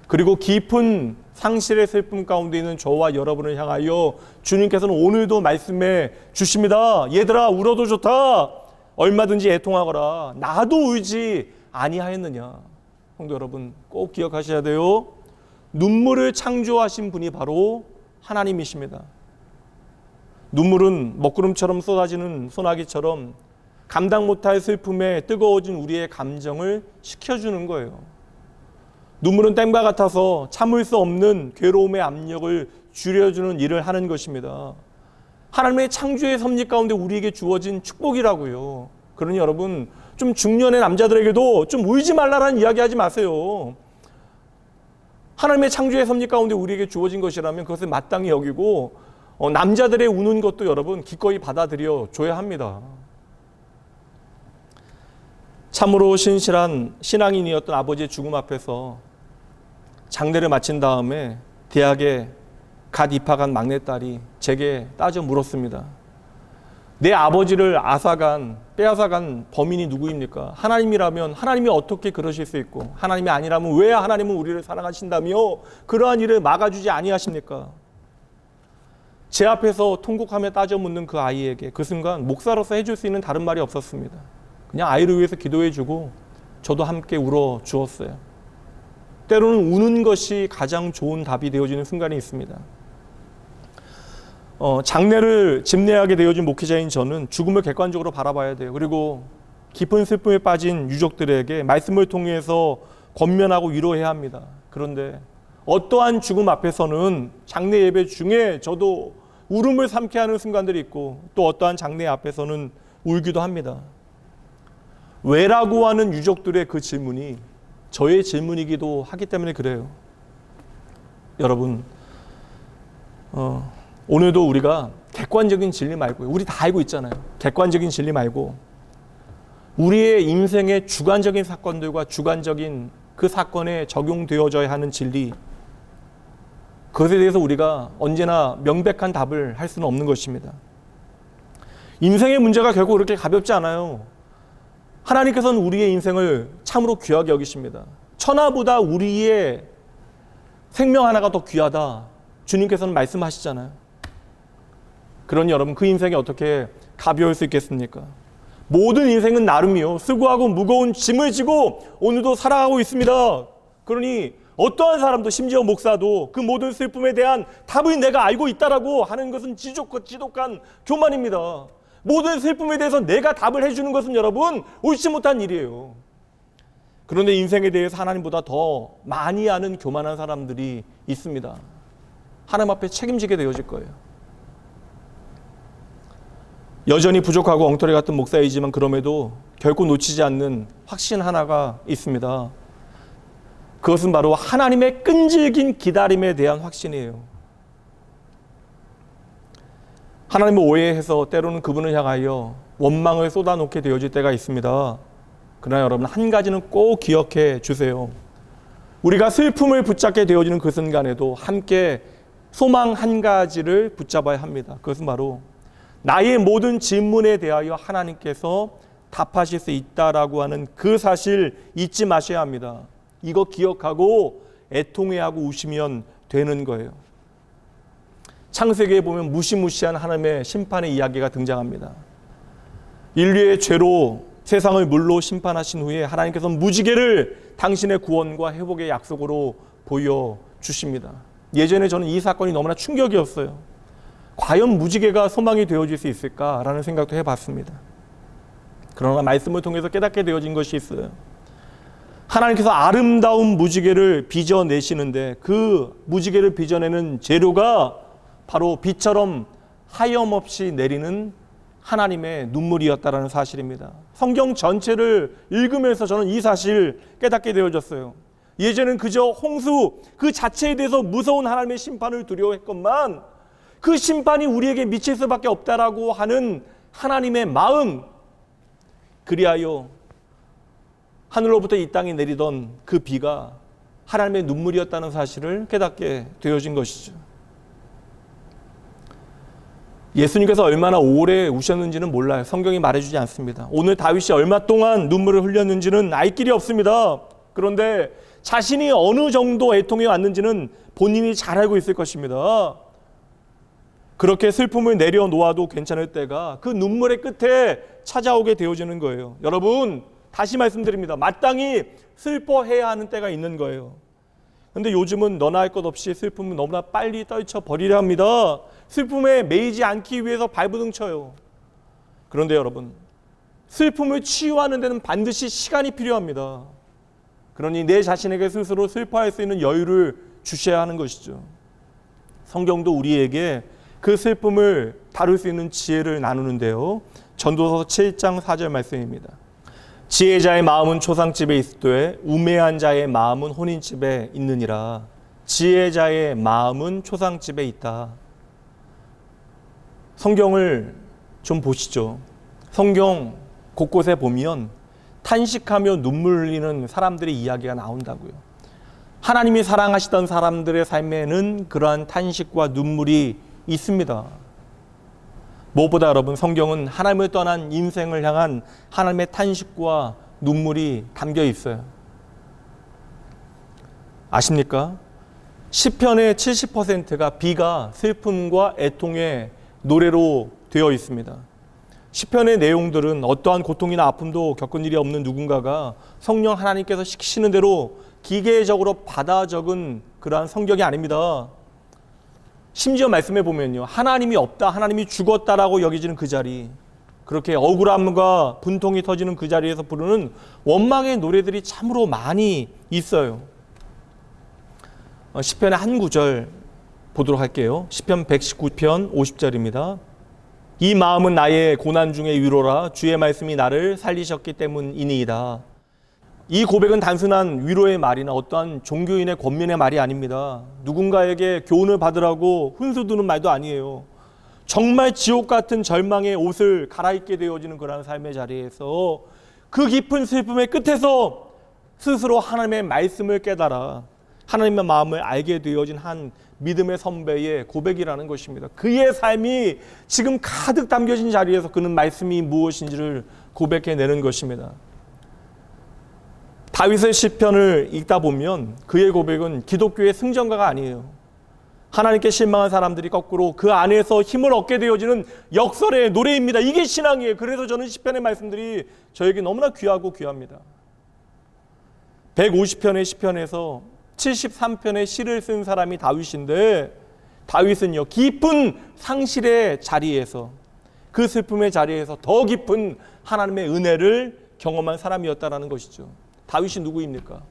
그리고 깊은 상실의 슬픔 가운데 있는 저와 여러분을 향하여 주님께서는 오늘도 말씀해 주십니다. 얘들아, 울어도 좋다. 얼마든지 애통하거라. 나도 울지 아니하였느냐. 성도 여러분, 꼭 기억하셔야 돼요. 눈물을 창조하신 분이 바로 하나님이십니다. 눈물은 먹구름처럼 쏟아지는 소나기처럼 감당 못할 슬픔에 뜨거워진 우리의 감정을 식혀주는 거예요. 눈물은 댐과 같아서 참을 수 없는 괴로움의 압력을 줄여주는 일을 하는 것입니다. 하나님의 창조의 섭리 가운데 우리에게 주어진 축복이라고요. 그러니 여러분, 좀 중년의 남자들에게도 좀 울지 말라라는 이야기 하지 마세요. 하나님의 창조의 섭리 가운데 우리에게 주어진 것이라면 그것을 마땅히 여기고 남자들의 우는 것도 여러분 기꺼이 받아들여 줘야 합니다. 참으로 신실한 신앙인이었던 아버지의 죽음 앞에서 장례를 마친 다음에 대학에 갓 입학한 막내딸이 제게 따져 물었습니다. 내 아버지를 빼앗아간 범인이 누구입니까? 하나님이라면 하나님이 어떻게 그러실 수 있고, 하나님이 아니라면 왜 하나님은 우리를 사랑하신다며 그러한 일을 막아주지 아니하십니까? 제 앞에서 통곡하며 따져 묻는 그 아이에게 그 순간 목사로서 해줄 수 있는 다른 말이 없었습니다. 그냥 아이를 위해서 기도해주고 저도 함께 울어 주었어요. 때로는 우는 것이 가장 좋은 답이 되어지는 순간이 있습니다. 장례를 집례하게 되어진 목회자인 저는 죽음을 객관적으로 바라봐야 돼요. 그리고 깊은 슬픔에 빠진 유족들에게 말씀을 통해서 권면하고 위로해야 합니다. 그런데 어떠한 죽음 앞에서는 장례 예배 중에 저도 울음을 삼게 하는 순간들이 있고 또 어떠한 장례 앞에서는 울기도 합니다. 왜라고 하는 유족들의 그 질문이 저의 질문이기도 하기 때문에 그래요. 여러분, 오늘도 우리가 객관적인 진리 말고요. 우리 다 알고 있잖아요. 객관적인 진리 말고 우리의 인생의 주관적인 사건들과 주관적인 그 사건에 적용되어져야 하는 진리, 그것에 대해서 우리가 언제나 명백한 답을 할 수는 없는 것입니다. 인생의 문제가 결국 그렇게 가볍지 않아요. 하나님께서는 우리의 인생을 참으로 귀하게 여기십니다. 천하보다 우리의 생명 하나가 더 귀하다. 주님께서는 말씀하시잖아요. 그러니 여러분, 그 인생이 어떻게 가벼울 수 있겠습니까? 모든 인생은 나름이요. 수고하고 무거운 짐을 지고 오늘도 살아가고 있습니다. 그러니 어떠한 사람도, 심지어 목사도 그 모든 슬픔에 대한 답을 내가 알고 있다라고 하는 것은 지독한 교만입니다. 모든 슬픔에 대해서 내가 답을 해주는 것은 여러분 옳지 못한 일이에요. 그런데 인생에 대해서 하나님보다 더 많이 아는 교만한 사람들이 있습니다. 하나님 앞에 책임지게 되어질 거예요. 여전히 부족하고 엉터리 같은 목사이지만 그럼에도 결코 놓치지 않는 확신 하나가 있습니다. 그것은 바로 하나님의 끈질긴 기다림에 대한 확신이에요. 하나님을 오해해서 때로는 그분을 향하여 원망을 쏟아놓게 되어질 때가 있습니다. 그러나 여러분, 한 가지는 꼭 기억해 주세요. 우리가 슬픔을 붙잡게 되어지는 그 순간에도 함께 소망 한 가지를 붙잡아야 합니다. 그것은 바로 나의 모든 질문에 대하여 하나님께서 답하실 수 있다라고 하는 그 사실 잊지 마셔야 합니다. 이거 기억하고 애통해하고 우시면 되는 거예요. 창세기에 보면 무시무시한 하나님의 심판의 이야기가 등장합니다. 인류의 죄로 세상을 물로 심판하신 후에 하나님께서는 무지개를 당신의 구원과 회복의 약속으로 보여주십니다. 예전에 저는 이 사건이 너무나 충격이었어요. 과연 무지개가 소망이 되어질 수 있을까라는 생각도 해봤습니다. 그러나 말씀을 통해서 깨닫게 되어진 것이 있어요. 하나님께서 아름다운 무지개를 빚어내시는데 그 무지개를 빚어내는 재료가 바로 비처럼 하염없이 내리는 하나님의 눈물이었다라는 사실입니다. 성경 전체를 읽으면서 저는 이 사실 깨닫게 되어졌어요. 예전엔 그저 홍수 그 자체에 대해서 무서운 하나님의 심판을 두려워했건만 그 심판이 우리에게 미칠 수밖에 없다라고 하는 하나님의 마음, 그리하여 하늘로부터 이 땅에 내리던 그 비가 하나님의 눈물이었다는 사실을 깨닫게 되어진 것이죠. 예수님께서 얼마나 오래 우셨는지는 몰라요. 성경이 말해주지 않습니다. 오늘 다윗이 얼마 동안 눈물을 흘렸는지는 알 길이 없습니다. 그런데 자신이 어느 정도 애통해 왔는지는 본인이 잘 알고 있을 것입니다. 그렇게 슬픔을 내려놓아도 괜찮을 때가 그 눈물의 끝에 찾아오게 되어지는 거예요. 여러분, 다시 말씀드립니다. 마땅히 슬퍼해야 하는 때가 있는 거예요. 그런데 요즘은 너나 할 것 없이 슬픔은 너무나 빨리 떨쳐버리려 합니다. 슬픔에 매이지 않기 위해서 발버둥 쳐요. 그런데 여러분, 슬픔을 치유하는 데는 반드시 시간이 필요합니다. 그러니 내 자신에게 스스로 슬퍼할 수 있는 여유를 주셔야 하는 것이죠. 성경도 우리에게 그 슬픔을 다룰 수 있는 지혜를 나누는데요. 전도서 7장 4절 말씀입니다. 지혜자의 마음은 초상집에 있으되 우매한 자의 마음은 혼인집에 있느니라. 지혜자의 마음은 초상집에 있다. 성경을 좀 보시죠. 성경 곳곳에 보면 탄식하며 눈물 흘리는 사람들의 이야기가 나온다고요. 하나님이 사랑하시던 사람들의 삶에는 그러한 탄식과 눈물이 있습니다. 무엇보다 여러분, 성경은 하나님을 떠난 인생을 향한 하나님의 탄식과 눈물이 담겨 있어요. 아십니까? 시편의 70%가 비가 슬픔과 애통의 노래로 되어 있습니다. 시편의 내용들은 어떠한 고통이나 아픔도 겪은 일이 없는 누군가가 성령 하나님께서 시키시는 대로 기계적으로 받아 적은 그러한 성경이 아닙니다. 심지어 말씀해 보면요, 하나님이 없다, 하나님이 죽었다라고 여기지는 그 자리, 그렇게 억울함과 분통이 터지는 그 자리에서 부르는 원망의 노래들이 참으로 많이 있어요. 시편의 한 구절 보도록 할게요. 시편 119편 50절입니다. 이 마음은 나의 고난 중에 위로라. 주의 말씀이 나를 살리셨기 때문이니이다. 이 고백은 단순한 위로의 말이나 어떠한 종교인의 권면의 말이 아닙니다. 누군가에게 교훈을 받으라고 훈수두는 말도 아니에요. 정말 지옥 같은 절망의 옷을 갈아입게 되어지는 그런 삶의 자리에서 그 깊은 슬픔의 끝에서 스스로 하나님의 말씀을 깨달아 하나님의 마음을 알게 되어진 한 믿음의 선배의 고백이라는 것입니다. 그의 삶이 지금 가득 담겨진 자리에서 그는 말씀이 무엇인지를 고백해내는 것입니다. 다윗의 시편을 읽다 보면 그의 고백은 기독교의 승전가가 아니에요. 하나님께 실망한 사람들이 거꾸로 그 안에서 힘을 얻게 되어지는 역설의 노래입니다. 이게 신앙이에요. 그래서 저는 시편의 말씀들이 저에게 너무나 귀하고 귀합니다. 150편의 시편에서 73편의 시를 쓴 사람이 다윗인데, 다윗은요, 깊은 상실의 자리에서, 그 슬픔의 자리에서 더 깊은 하나님의 은혜를 경험한 사람이었다는 것이죠. 다윗이 누구입니까?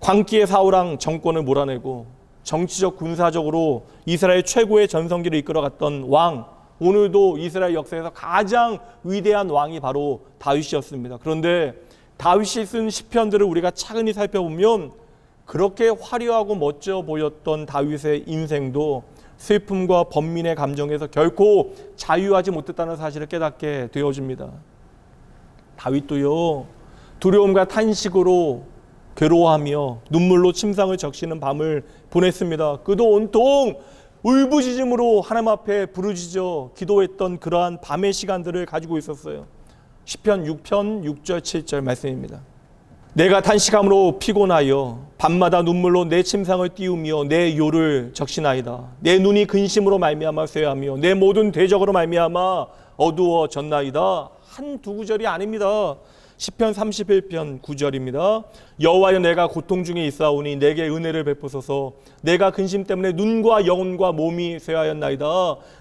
광기의 사울왕 정권을 몰아내고 정치적 군사적으로 이스라엘 최고의 전성기를 이끌어갔던 왕, 오늘도 이스라엘 역사에서 가장 위대한 왕이 바로 다윗이었습니다. 그런데 다윗이 쓴 시편들을 우리가 차근히 살펴보면 그렇게 화려하고 멋져 보였던 다윗의 인생도 슬픔과 번민의 감정에서 결코 자유하지 못했다는 사실을 깨닫게 되어집니다. 다윗도요, 두려움과 탄식으로 괴로워하며 눈물로 침상을 적시는 밤을 보냈습니다. 그도 온통 울부짖음으로 하나님 앞에 부르짖어 기도했던 그러한 밤의 시간들을 가지고 있었어요. 시편 6편 6절 7절 말씀입니다. 내가 탄식함으로 피곤하여 밤마다 눈물로 내 침상을 띄우며 내 요를 적시나이다. 내 눈이 근심으로 말미암아 쇠하며 내 모든 대적으로 말미암아 어두워졌나이다. 한두 구절이 아닙니다. 시편 31편 9절입니다. 여호와여, 내가 고통 중에 있사오니 내게 은혜를 베푸소서. 내가 근심 때문에 눈과 영혼과 몸이 쇠하였나이다.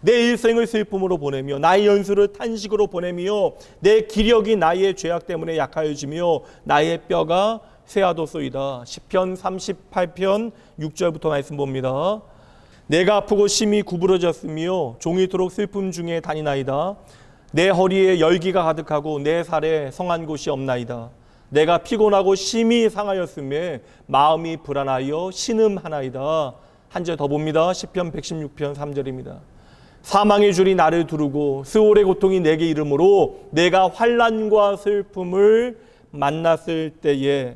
내 일생을 슬픔으로 보내며 나의 연수를 탄식으로 보내며 내 기력이 나의 죄악 때문에 약하여지며 나의 뼈가 쇠하도소이다. 시편 38편 6절부터 말씀 봅니다. 내가 아프고 심히 구부러졌으며 종이토록 슬픔 중에 다니나이다. 내 허리에 열기가 가득하고 내 살에 성한 곳이 없나이다. 내가 피곤하고 심히 상하였음에 마음이 불안하여 신음하나이다. 한 절 더 봅니다. 시편 116편 3절입니다. 사망의 줄이 나를 두르고 스올의 고통이 내게 이르므로 내가 환난과 슬픔을 만났을 때에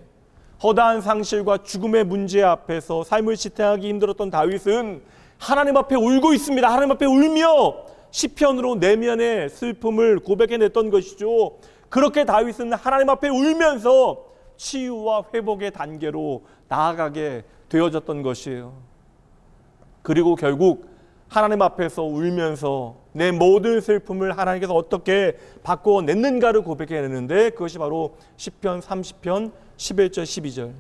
허다한 상실과 죽음의 문제 앞에서 삶을 지탱하기 힘들었던 다윗은 하나님 앞에 울고 있습니다. 하나님 앞에 울며 시편으로 내면의 슬픔을 고백해냈던 것이죠. 그렇게 다윗은 하나님 앞에 울면서 치유와 회복의 단계로 나아가게 되어졌던 것이에요. 그리고 결국 하나님 앞에서 울면서 내 모든 슬픔을 하나님께서 어떻게 바꿔냈는가를 고백해내는데 그것이 바로 시편 30편 11절 12절.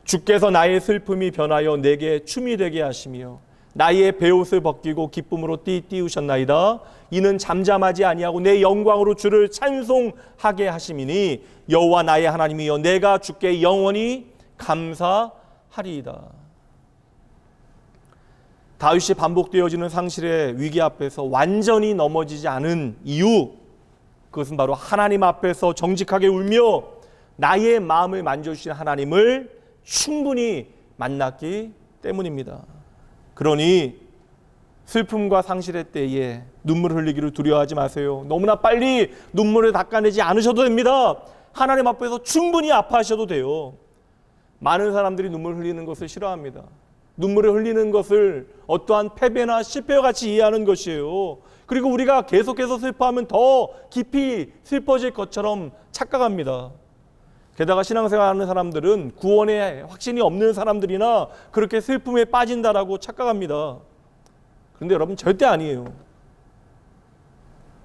주께서 나의 슬픔이 변하여 내게 춤이 되게 하시며 나의 베옷을 벗기고 기쁨으로 띠우셨나이다. 이는 잠잠하지 아니하고 내 영광으로 주를 찬송하게 하심이니 여호와 나의 하나님이여 내가 주께 영원히 감사하리이다. 다윗이 반복되어지는 상실의 위기 앞에서 완전히 넘어지지 않은 이유, 그것은 바로 하나님 앞에서 정직하게 울며 나의 마음을 만져주신 하나님을 충분히 만났기 때문입니다. 그러니 슬픔과 상실의 때에 눈물 흘리기를 두려워하지 마세요. 너무나 빨리 눈물을 닦아내지 않으셔도 됩니다. 하나님 앞에서 충분히 아파하셔도 돼요. 많은 사람들이 눈물 흘리는 것을 싫어합니다. 눈물을 흘리는 것을 어떠한 패배나 실패와 같이 이해하는 것이에요. 그리고 우리가 계속해서 슬퍼하면 더 깊이 슬퍼질 것처럼 착각합니다. 게다가 신앙생활하는 사람들은 구원에 확신이 없는 사람들이나 그렇게 슬픔에 빠진다라고 착각합니다. 그런데 여러분 절대 아니에요.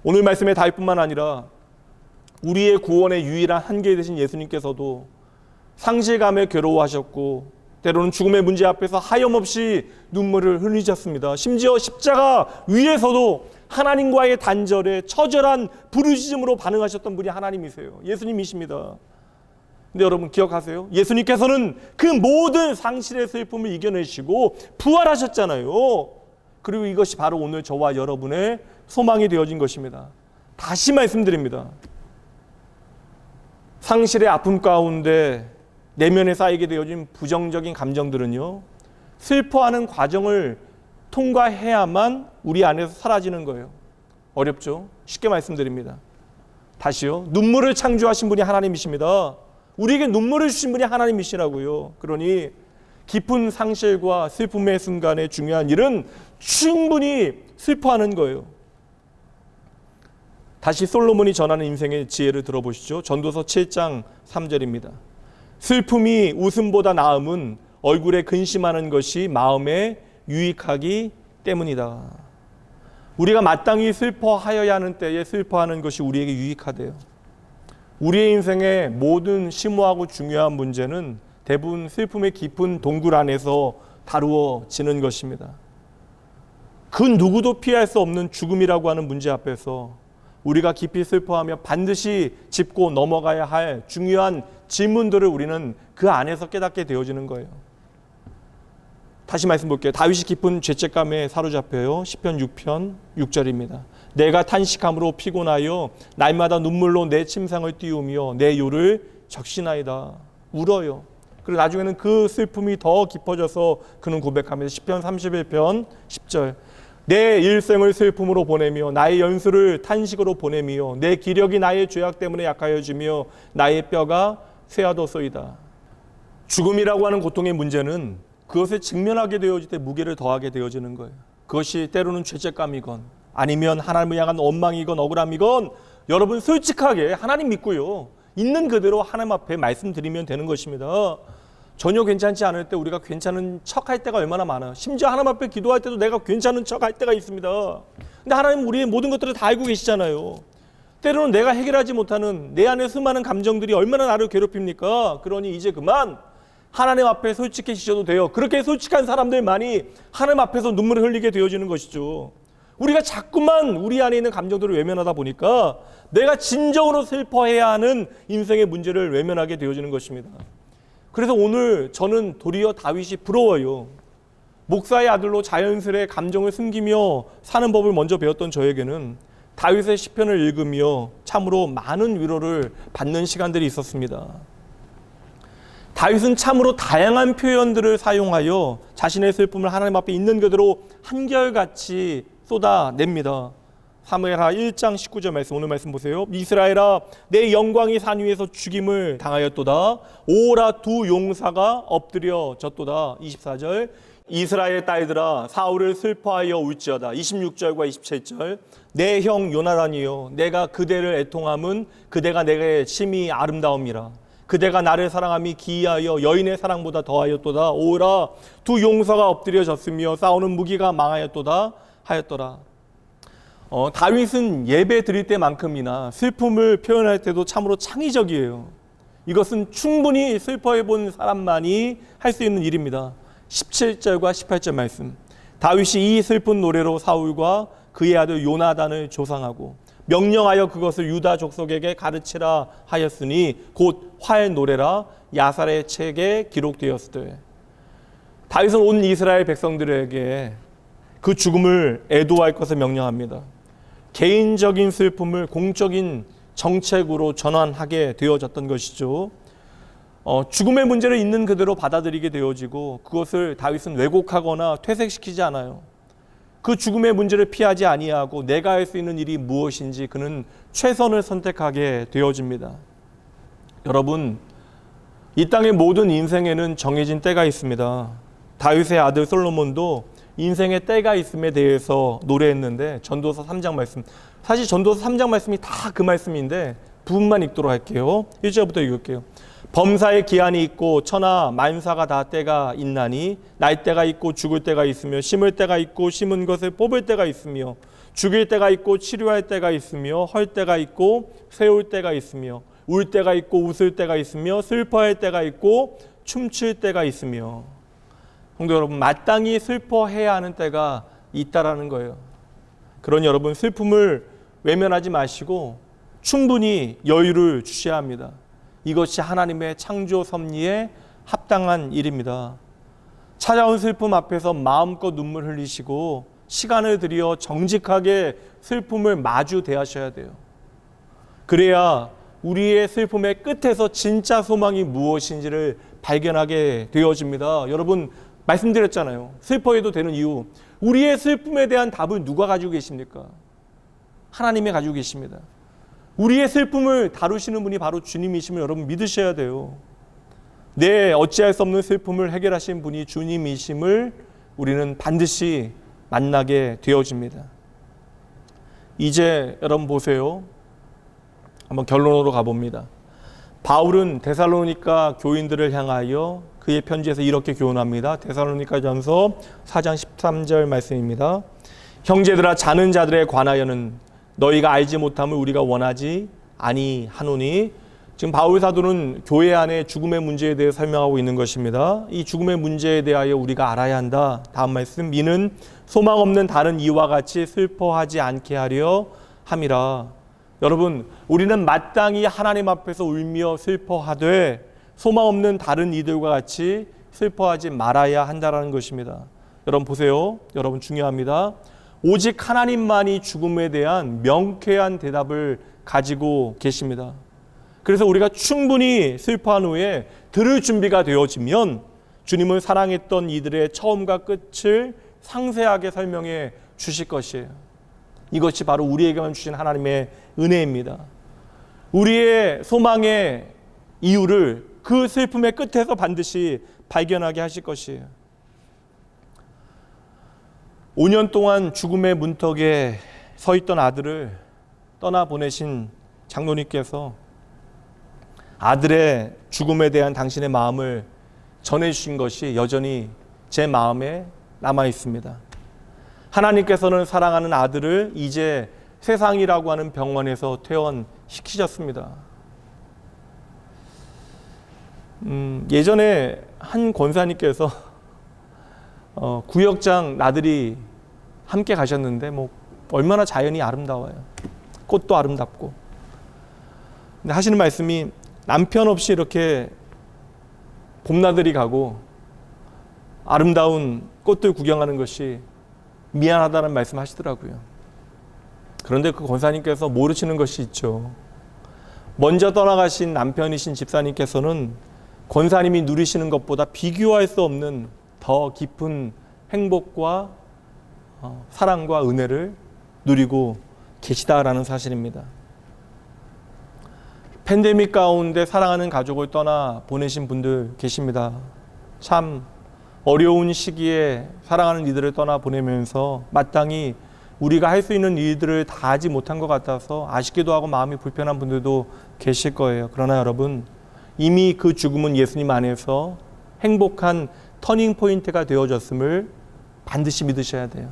오늘 말씀의 다윗뿐만 아니라 우리의 구원의 유일한 한계 되신 예수님께서도 상실감에 괴로워하셨고 때로는 죽음의 문제 앞에서 하염없이 눈물을 흘리셨습니다. 심지어 십자가 위에서도 하나님과의 단절에 처절한 부르짖음으로 반응하셨던 분이 하나님이세요. 예수님이십니다. 근데 여러분 기억하세요? 예수님께서는 그 모든 상실의 슬픔을 이겨내시고 부활하셨잖아요. 그리고 이것이 바로 오늘 저와 여러분의 소망이 되어진 것입니다. 다시 말씀드립니다. 상실의 아픔 가운데 내면에 쌓이게 되어진 부정적인 감정들은요, 슬퍼하는 과정을 통과해야만 우리 안에서 사라지는 거예요. 어렵죠? 쉽게 말씀드립니다. 다시요. 눈물을 창조하신 분이 하나님이십니다. 우리에게 눈물을 주신 분이 하나님이시라고요. 그러니 깊은 상실과 슬픔의 순간에 중요한 일은 충분히 슬퍼하는 거예요. 다시 솔로몬이 전하는 인생의 지혜를 들어보시죠. 전도서 7장 3절입니다. 슬픔이 웃음보다 나음은 얼굴에 근심하는 것이 마음에 유익하기 때문이다. 우리가 마땅히 슬퍼하여야 하는 때에 슬퍼하는 것이 우리에게 유익하대요. 우리의 인생의 모든 심오하고 중요한 문제는 대부분 슬픔의 깊은 동굴 안에서 다루어지는 것입니다. 그 누구도 피할 수 없는 죽음이라고 하는 문제 앞에서 우리가 깊이 슬퍼하며 반드시 짚고 넘어가야 할 중요한 질문들을 우리는 그 안에서 깨닫게 되어지는 거예요. 다시 말씀 볼게요. 다윗이 깊은 죄책감에 사로잡혀요. 시편 6편 6절입니다. 내가 탄식함으로 피곤하여 날마다 눈물로 내 침상을 띄우며 내 요를 적시나이다. 울어요. 그리고 나중에는 그 슬픔이 더 깊어져서 그는 고백합니다. 시편 31편 10절. 내 일생을 슬픔으로 보내며 나의 연수를 탄식으로 보내며 내 기력이 나의 죄악 때문에 약하여지며 나의 뼈가 쇠하도소이다. 죽음이라고 하는 고통의 문제는 그것을 직면하게 되어질 때 무게를 더하게 되어지는 거예요. 그것이 때로는 죄책감이건 아니면 하나님을 향한 원망이건 억울함이건 여러분 솔직하게 하나님 믿고요. 있는 그대로 하나님 앞에 말씀드리면 되는 것입니다. 전혀 괜찮지 않을 때 우리가 괜찮은 척 할 때가 얼마나 많아요. 심지어 하나님 앞에 기도할 때도 내가 괜찮은 척 할 때가 있습니다. 근데 하나님은 우리의 모든 것들을 다 알고 계시잖아요. 때로는 내가 해결하지 못하는 내 안에 수많은 감정들이 얼마나 나를 괴롭힙니까? 그러니 이제 그만 하나님 앞에 솔직해지셔도 돼요. 그렇게 솔직한 사람들만이 하나님 앞에서 눈물을 흘리게 되어지는 것이죠. 우리가 자꾸만 우리 안에 있는 감정들을 외면하다 보니까 내가 진정으로 슬퍼해야 하는 인생의 문제를 외면하게 되어지는 것입니다. 그래서 오늘 저는 도리어 다윗이 부러워요. 목사의 아들로 자연스레 감정을 숨기며 사는 법을 먼저 배웠던 저에게는 다윗의 시편을 읽으며 참으로 많은 위로를 받는 시간들이 있었습니다. 다윗은 참으로 다양한 표현들을 사용하여 자신의 슬픔을 하나님 앞에 있는 그대로 한결같이 쏟아냅니다. 사무엘하 1장 19절 말씀, 오늘 말씀 보세요. 이스라엘아, 내 영광이 산 위에서 죽임을 당하였도다. 오라, 두 용사가 엎드려졌도다. 24절, 이스라엘 딸들아, 사울을 슬퍼하여 울지어다. 26절과 27절, 내 형 요나단이요, 내가 그대를 애통함은 그대가 내게 심히 아름다움이라. 그대가 나를 사랑함이 기이하여 여인의 사랑보다 더하였도다. 오라, 두 용사가 엎드려졌으며 싸우는 무기가 망하였도다 하였더라. 다윗은 예배 드릴 때만큼이나 슬픔을 표현할 때도 참으로 창의적이에요. 이것은 충분히 슬퍼해 본 사람만이 할 수 있는 일입니다. 17절과 18절 말씀, 다윗이 이 슬픈 노래로 사울과 그의 아들 요나단을 조상하고 명령하여 그것을 유다 족속에게 가르치라 하였으니 곧 활 노래라 야살의 책에 기록되었으되. 다윗은 온 이스라엘 백성들에게 그 죽음을 애도할 것을 명령합니다. 개인적인 슬픔을 공적인 정책으로 전환하게 되어졌던 것이죠. 죽음의 문제를 있는 그대로 받아들이게 되어지고 그것을 다윗은 왜곡하거나 퇴색시키지 않아요. 그 죽음의 문제를 피하지 아니하고 내가 할 수 있는 일이 무엇인지 그는 최선을 선택하게 되어집니다. 여러분, 이 땅의 모든 인생에는 정해진 때가 있습니다. 다윗의 아들 솔로몬도 인생의 때가 있음에 대해서 노래했는데, 전도서 3장 말씀, 사실 전도서 3장 말씀이 다 그 말씀인데 부분만 읽도록 할게요. 1절부터 읽을게요. 범사의 기한이 있고 천하 만사가 다 때가 있나니 날 때가 있고 죽을 때가 있으며 심을 때가 있고 심은 것을 뽑을 때가 있으며 죽일 때가 있고 치료할 때가 있으며 헐 때가 있고 세울 때가 있으며 울 때가 있고 웃을 때가 있으며 슬퍼할 때가 있고 춤출 때가 있으며. 성도 여러분, 마땅히 슬퍼해야 하는 때가 있다라는 거예요. 그러니 여러분, 슬픔을 외면하지 마시고 충분히 여유를 주셔야 합니다. 이것이 하나님의 창조 섭리에 합당한 일입니다. 찾아온 슬픔 앞에서 마음껏 눈물 흘리시고 시간을 들여 정직하게 슬픔을 마주 대하셔야 돼요. 그래야 우리의 슬픔의 끝에서 진짜 소망이 무엇인지를 발견하게 되어집니다. 여러분, 말씀드렸잖아요. 슬퍼해도 되는 이유. 우리의 슬픔에 대한 답을 누가 가지고 계십니까? 하나님이 가지고 계십니다. 우리의 슬픔을 다루시는 분이 바로 주님이심을 여러분 믿으셔야 돼요. 내 어찌할 수 없는 슬픔을 해결하신 분이 주님이심을 우리는 반드시 만나게 되어집니다. 이제 여러분 보세요. 한번 결론으로 가봅니다. 바울은 데살로니가 교인들을 향하여 그의 편지에서 이렇게 교훈합니다. 데살로니가전서 4장 13절 말씀입니다. 형제들아, 자는 자들에 관하여는 너희가 알지 못함을 우리가 원하지 아니하노니. 지금 바울 사도는 교회 안에 죽음의 문제에 대해 설명하고 있는 것입니다. 이 죽음의 문제에 대하여 우리가 알아야 한다. 다음 말씀, 이는 소망 없는 다른 이와 같이 슬퍼하지 않게 하려 함이라. 여러분, 우리는 마땅히 하나님 앞에서 울며 슬퍼하되 소망 없는 다른 이들과 같이 슬퍼하지 말아야 한다는 것입니다. 여러분 보세요. 여러분 중요합니다. 오직 하나님만이 죽음에 대한 명쾌한 대답을 가지고 계십니다. 그래서 우리가 충분히 슬퍼한 후에 들을 준비가 되어지면 주님은 사랑했던 이들의 처음과 끝을 상세하게 설명해 주실 것이에요. 이것이 바로 우리에게만 주신 하나님의 은혜입니다. 우리의 소망의 이유를 그 슬픔의 끝에서 반드시 발견하게 하실 것이에요. 5년 동안 죽음의 문턱에 서 있던 아들을 떠나보내신 장로님께서 아들의 죽음에 대한 당신의 마음을 전해주신 것이 여전히 제 마음에 남아 있습니다. 하나님께서는 사랑하는 아들을 이제 세상이라고 하는 병원에서 퇴원시키셨습니다. 예전에 한 권사님께서 구역장 나들이 함께 가셨는데 얼마나 자연이 아름다워요. 꽃도 아름답고. 근데 하시는 말씀이 남편 없이 이렇게 봄나들이 가고 아름다운 꽃들 구경하는 것이 미안하다는 말씀 하시더라고요. 그런데 그 권사님께서 모르시는 것이 있죠. 먼저 떠나가신 남편이신 집사님께서는 권사님이 누리시는 것보다 비교할 수 없는 더 깊은 행복과 사랑과 은혜를 누리고 계시다라는 사실입니다. 팬데믹 가운데 사랑하는 가족을 떠나 보내신 분들 계십니다. 참 어려운 시기에 사랑하는 이들을 떠나 보내면서 마땅히 우리가 할 수 있는 일들을 다 하지 못한 것 같아서 아쉽기도 하고 마음이 불편한 분들도 계실 거예요. 그러나 여러분, 이미 그 죽음은 예수님 안에서 행복한 터닝 포인트가 되어졌음을 반드시 믿으셔야 돼요.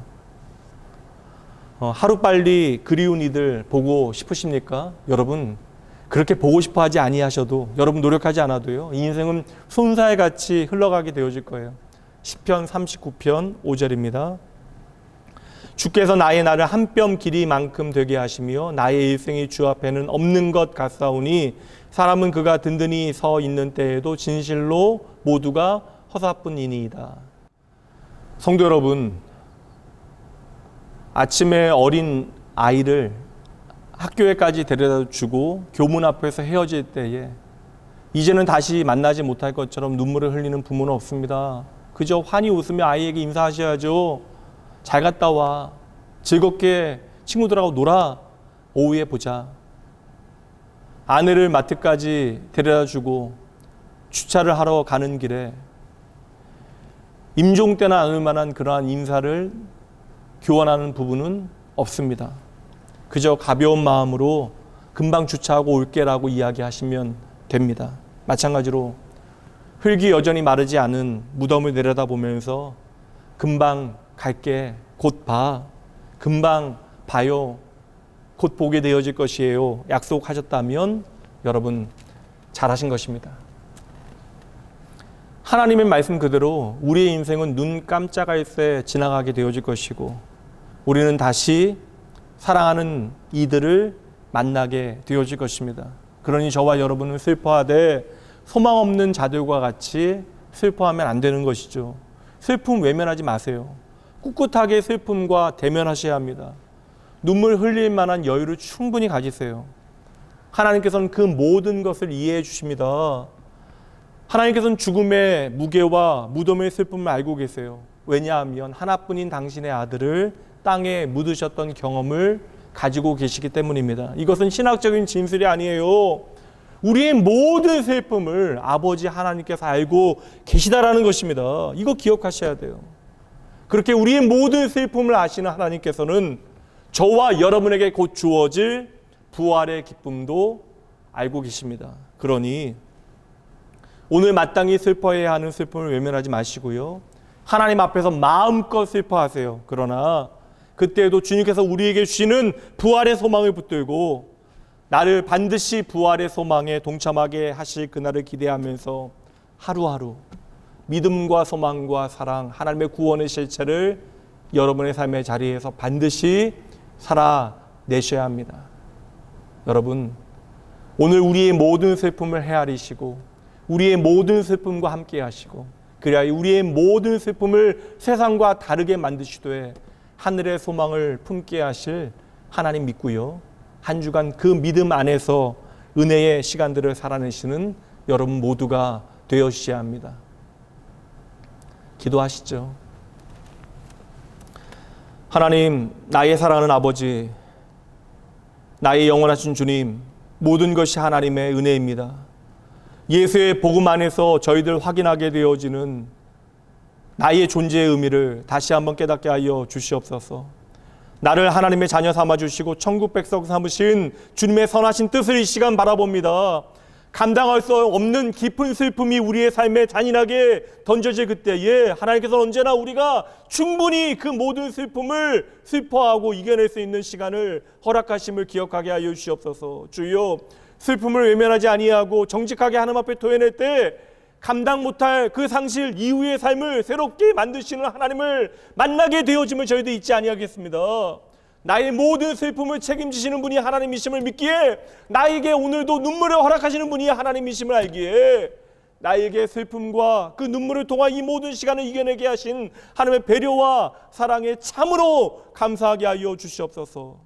하루빨리 그리운 이들 보고 싶으십니까? 여러분, 그렇게 보고 싶어 하지 아니하셔도, 여러분 노력하지 않아도요, 이 인생은 손사에 같이 흘러가게 되어질 거예요. 시편 39편 5절입니다. 주께서 나의 날을 한 뼘 길이만큼 되게 하시며 나의 일생이 주 앞에는 없는 것 같사오니 사람은 그가 든든히 서 있는 때에도 진실로 모두가 허사뿐이니이다. 성도 여러분, 아침에 어린 아이를 학교에까지 데려다 주고 교문 앞에서 헤어질 때에 이제는 다시 만나지 못할 것처럼 눈물을 흘리는 부모는 없습니다. 그저 환히 웃으며 아이에게 인사하셔야죠. 잘 갔다 와. 즐겁게 친구들하고 놀아. 오후에 보자. 아내를 마트까지 데려다 주고 주차를 하러 가는 길에 임종 때나 나눌 만한 그러한 인사를 교환하는 부부는 없습니다. 그저 가벼운 마음으로 금방 주차하고 올게라고 이야기하시면 됩니다. 마찬가지로 흙이 여전히 마르지 않은 무덤을 내려다보면서 금방 갈게, 곧 봐, 금방 봐요, 곧 보게 되어질 것이에요 약속하셨다면 여러분 잘하신 것입니다. 하나님의 말씀 그대로 우리의 인생은 눈 깜짝할 새 지나가게 되어질 것이고 우리는 다시 사랑하는 이들을 만나게 되어질 것입니다. 그러니 저와 여러분은 슬퍼하되 소망 없는 자들과 같이 슬퍼하면 안 되는 것이죠. 슬픔 외면하지 마세요. 꿋꿋하게 슬픔과 대면하셔야 합니다. 눈물 흘릴 만한 여유를 충분히 가지세요. 하나님께서는 그 모든 것을 이해해 주십니다. 하나님께서는 죽음의 무게와 무덤의 슬픔을 알고 계세요. 왜냐하면 하나뿐인 당신의 아들을 땅에 묻으셨던 경험을 가지고 계시기 때문입니다. 이것은 신학적인 진술이 아니에요. 우리의 모든 슬픔을 아버지 하나님께서 알고 계시다라는 것입니다. 이거 기억하셔야 돼요. 그렇게 우리의 모든 슬픔을 아시는 하나님께서는 저와 여러분에게 곧 주어질 부활의 기쁨도 알고 계십니다. 그러니 오늘 마땅히 슬퍼해야 하는 슬픔을 외면하지 마시고요. 하나님 앞에서 마음껏 슬퍼하세요. 그러나 그때에도 주님께서 우리에게 주시는 부활의 소망을 붙들고 나를 반드시 부활의 소망에 동참하게 하실 그날을 기대하면서 하루하루 믿음과 소망과 사랑, 하나님의 구원의 실체를 여러분의 삶의 자리에서 반드시 살아내셔야 합니다. 여러분, 오늘 우리의 모든 슬픔을 헤아리시고 우리의 모든 슬픔과 함께 하시고 그리하여 우리의 모든 슬픔을 세상과 다르게 만드시되 하늘의 소망을 품게 하실 하나님 믿고요. 한 주간 그 믿음 안에서 은혜의 시간들을 살아내시는 여러분 모두가 되어주셔야 합니다. 기도하시죠. 하나님, 나의 사랑하는 아버지, 나의 영원하신 주님, 모든 것이 하나님의 은혜입니다. 예수의 복음 안에서 저희들 확인하게 되어지는 나의 존재의 의미를 다시 한번 깨닫게 하여 주시옵소서. 나를 하나님의 자녀 삼아주시고 천국 백성 삼으신 주님의 선하신 뜻을 이 시간 바라봅니다. 감당할 수 없는 깊은 슬픔이 우리의 삶에 잔인하게 던져질 그때에 하나님께서 언제나 우리가 충분히 그 모든 슬픔을 슬퍼하고 이겨낼 수 있는 시간을 허락하심을 기억하게 하여 주시옵소서. 주여, 슬픔을 외면하지 아니하고 정직하게 하나님 앞에 토해낼 때 감당 못할 그 상실 이후의 삶을 새롭게 만드시는 하나님을 만나게 되어짐을 저희도 잊지 아니하겠습니다. 나의 모든 슬픔을 책임지시는 분이 하나님이심을 믿기에 나에게 오늘도 눈물을 허락하시는 분이 하나님이심을 알기에 나에게 슬픔과 그 눈물을 통한 이 모든 시간을 이겨내게 하신 하나님의 배려와 사랑에 참으로 감사하게 하여 주시옵소서.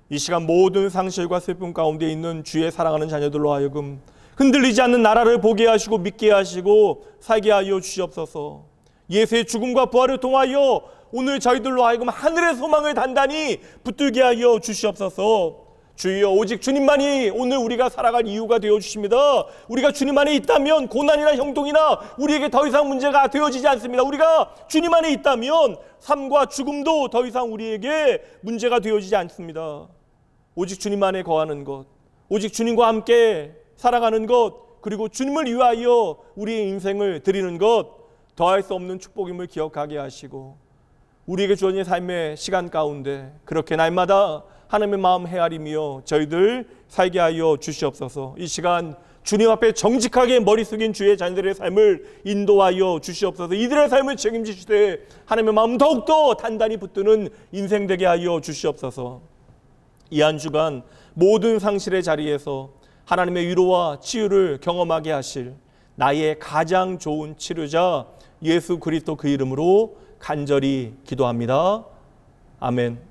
이 시간 모든 상실과 슬픔 가운데 있는 주의 사랑하는 자녀들로 하여금 흔들리지 않는 나라를 보게 하시고 믿게 하시고 살게 하여 주시옵소서. 예수의 죽음과 부활을 통하여 오늘 저희들로 하여금 하늘의 소망을 단단히 붙들게 하여 주시옵소서. 주여, 오직 주님만이 오늘 우리가 살아갈 이유가 되어 주십니다. 우리가 주님 안에 있다면 고난이나 형통이나 우리에게 더 이상 문제가 되어지지 않습니다. 우리가 주님 안에 있다면 삶과 죽음도 더 이상 우리에게 문제가 되어지지 않습니다. 오직 주님 안에 거하는 것, 오직 주님과 함께 살아가는 것, 그리고 주님을 위하여 우리의 인생을 드리는 것, 더할 수 없는 축복임을 기억하게 하시고 우리에게 주어진 삶의 시간 가운데 그렇게 날마다 하나님의 마음 헤아리며 저희들 살게 하여 주시옵소서. 이 시간 주님 앞에 정직하게 머리 숙인 주의 자녀들의 삶을 인도하여 주시옵소서. 이들의 삶을 책임지시되 하나님의 마음 더욱더 단단히 붙드는 인생 되게 하여 주시옵소서. 이 한 주간 모든 상실의 자리에서 하나님의 위로와 치유를 경험하게 하실 나의 가장 좋은 치료자 예수 그리스도 그 이름으로 간절히 기도합니다. 아멘.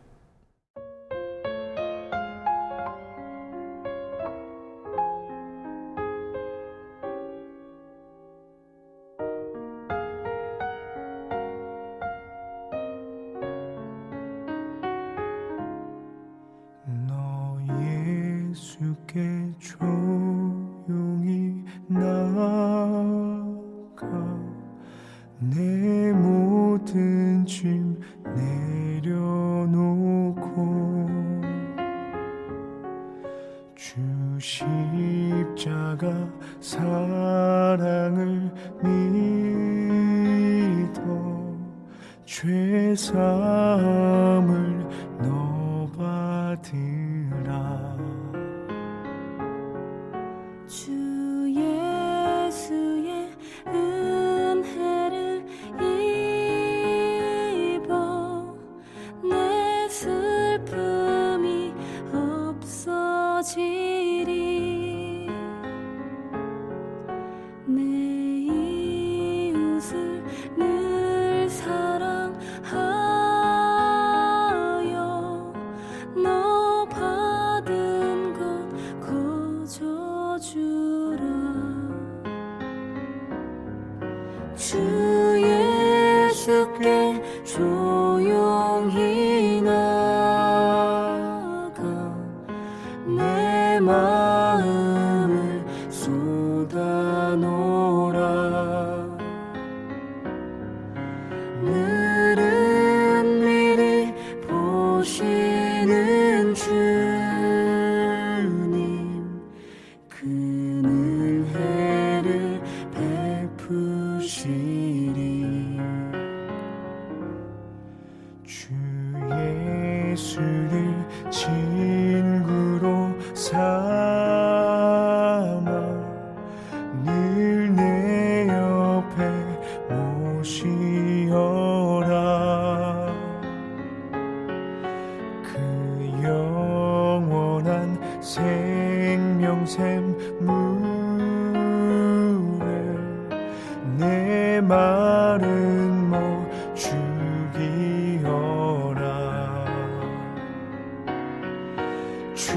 너 예수께 조용히 나가 내 모든 짐 내려놓고 주 십자가 사랑을 믿어 죄 사함을 너 받으라. 주 예수의 은혜를 입어 내 슬픔이 없어지리. 내 이웃을 늘 사랑하여 너 받은 것 거저주라. 주 예수께 조용히 나가 내 마음을 쏟아놓으라. 늘은 미리 보시는 주님 그 은혜를 베푸시리. 주 예수를 친구로 삼아 늘 내 옆에 모시어라. 그 영원한 생명샘 물에 내 마른 목 죽이어라. 주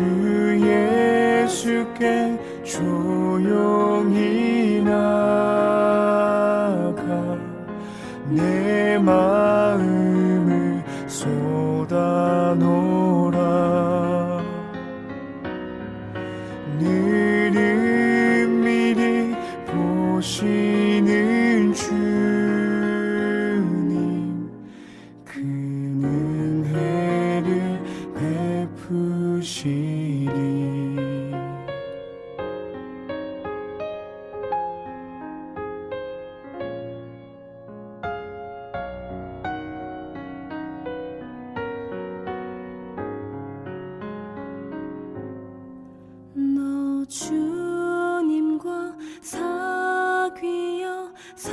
예수께 조용히 나가 내 마음을 쏟아놓으라. 늘은 미리 보시는 주님 그 은혜를 베푸시리. 너 주님과 사귀어 살면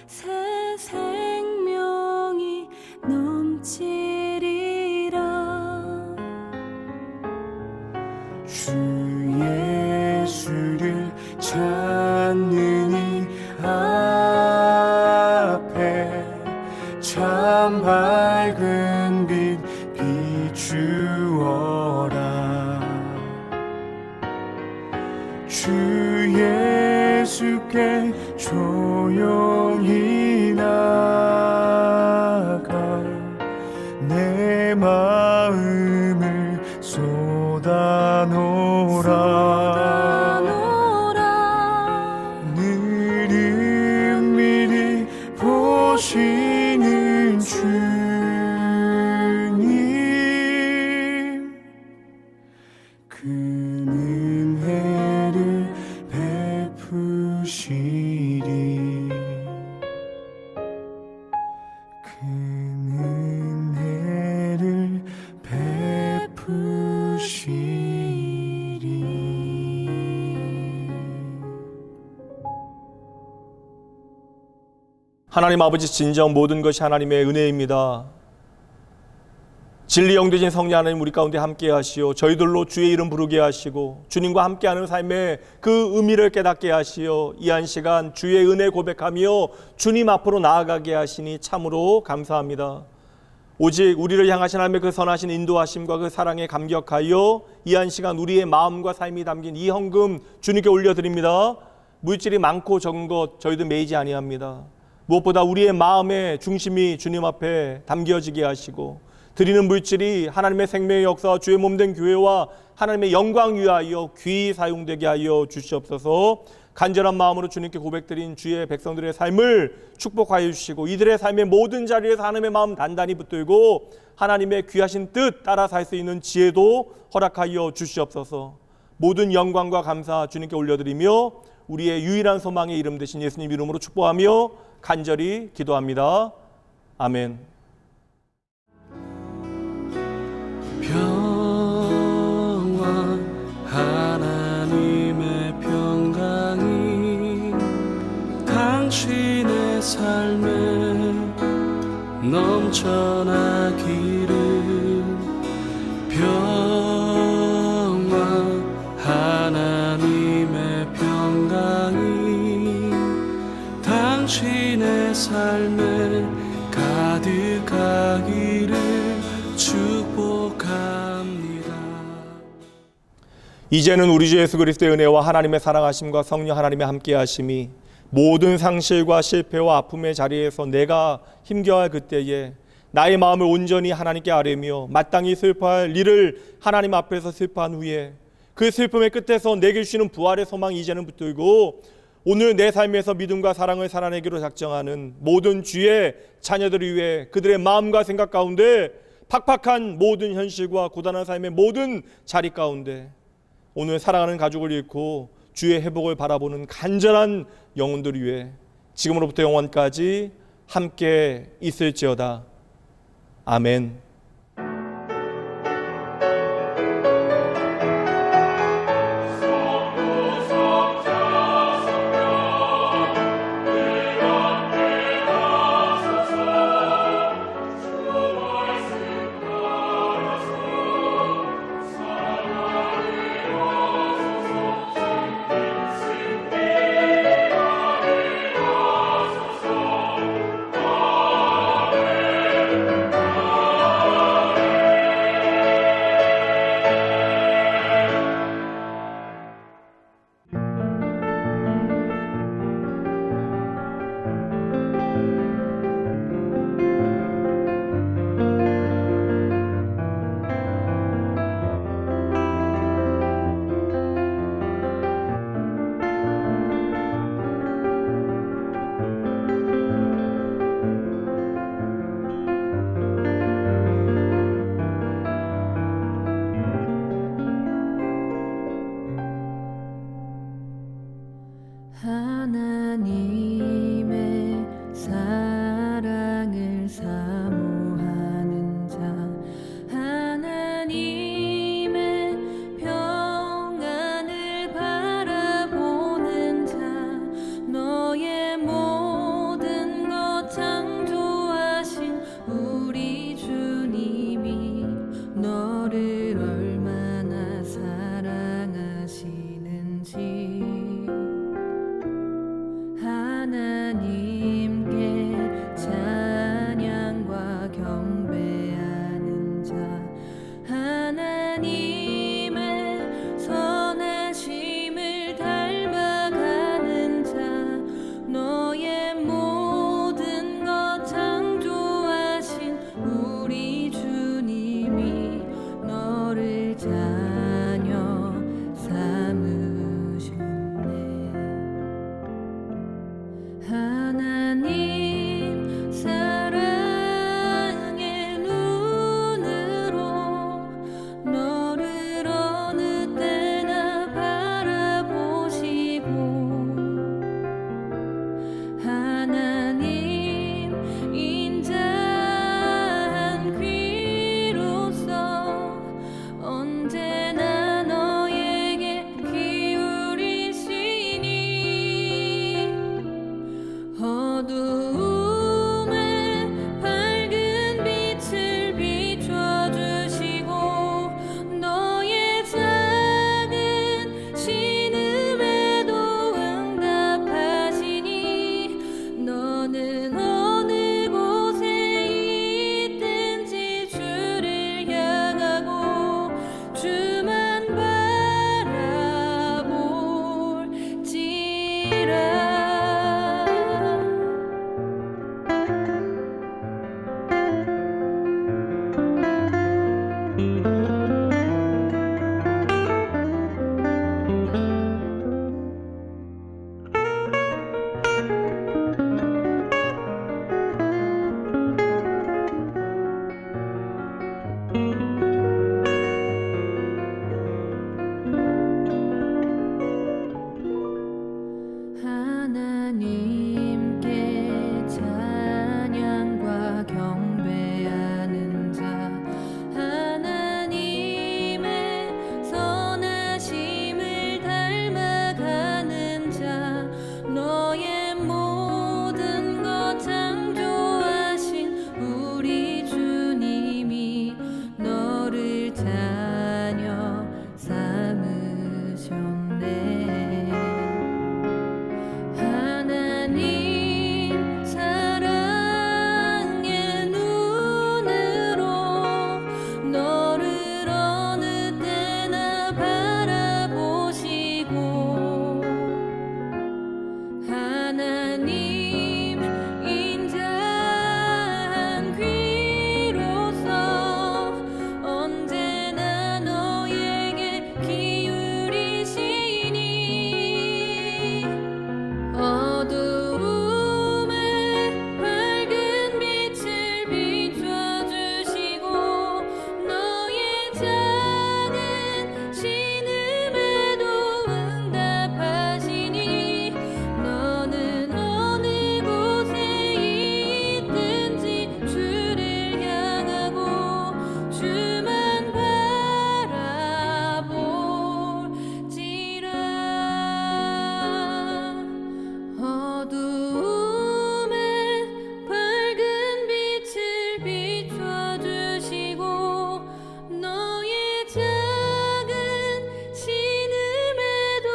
새 생명이 넘치리라. 주 예수를 찾는 이 앞에 참 밝은 빛 비추어라. 주 예수께 조용히 나 그 은혜를 베푸시리. 하나님 아버지, 진정 모든 것이 하나님의 은혜입니다. 진리 영되신 성령 하나님 우리 가운데 함께 하시오. 저희들로 주의 이름 부르게 하시고 주님과 함께하는 삶의 그 의미를 깨닫게 하시오. 이 한 시간 주의 은혜 고백하며 주님 앞으로 나아가게 하시니 참으로 감사합니다. 오직 우리를 향하신 하나님의 그 선하신 인도하심과 그 사랑에 감격하여 이 한 시간 우리의 마음과 삶이 담긴 이 헌금 주님께 올려드립니다. 물질이 많고 적은 것 저희도 매이지 아니합니다. 무엇보다 우리의 마음의 중심이 주님 앞에 담겨지게 하시고 드리는 물질이 하나님의 생명의 역사와 주의 몸된 교회와 하나님의 영광 위하여 귀히 사용되게 하여 주시옵소서. 간절한 마음으로 주님께 고백드린 주의 백성들의 삶을 축복하여 주시고 이들의 삶의 모든 자리에서 하나님의 마음 단단히 붙들고 하나님의 귀하신 뜻 따라 살 수 있는 지혜도 허락하여 주시옵소서. 모든 영광과 감사 주님께 올려드리며 우리의 유일한 소망의 이름 되신 예수님 이름으로 축복하며 간절히 기도합니다. 아멘. 평화 하나님의 평강이 당신의 삶에 넘쳐나기를. 평화 하나님의 평강이 당신의 삶에 가득하기를 축복합니다. 이제는 우리 주 예수 그리스도의 은혜와 하나님의 사랑하심과 성령 하나님의 함께하심이 모든 상실과 실패와 아픔의 자리에서 내가 힘겨워할 그때에 나의 마음을 온전히 하나님께 아뢰며 마땅히 슬퍼할 일을 하나님 앞에서 슬퍼한 후에 그 슬픔의 끝에서 내게 주시는 부활의 소망이 이제는 붙들고 오늘 내 삶에서 믿음과 사랑을 살아내기로 작정하는 모든 주의 자녀들을 위해 그들의 마음과 생각 가운데 팍팍한 모든 현실과 고단한 삶의 모든 자리 가운데 오늘 사랑하는 가족을 잃고 주의 회복을 바라보는 간절한 영혼들을 위해 지금으로부터 영원까지 함께 있을지어다. 아멘. 하나님의 사랑을 사모하는 자, 하나님의 평안을 바라보는 자, 너의 모든 것 창조하신 우리 주님이 너를 얼마나 사랑하시는지 하나님께 찬양과 하나님께 찬양과 경배하는 자 하나님의 선하심을 닮아가는 자 너의 모든 것 창조하신 우리 주님이 너를 자녀 삼으셨네. 하나님 사랑의 눈으로 너를 어느 때나 바라보시고 하나님 인자한 귀로서 언제나 너에게 기울이시니 어두움에 밝은 빛을 비춰주시고 너의 작은 신음에도 응답하시니 너는 어느 곳에 있든지 주를 향하고 주만 바라볼지라. 어두움에 밝은 빛을 비춰주시고 너의 작은 신음에도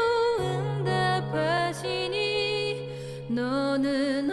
응답하시니 너는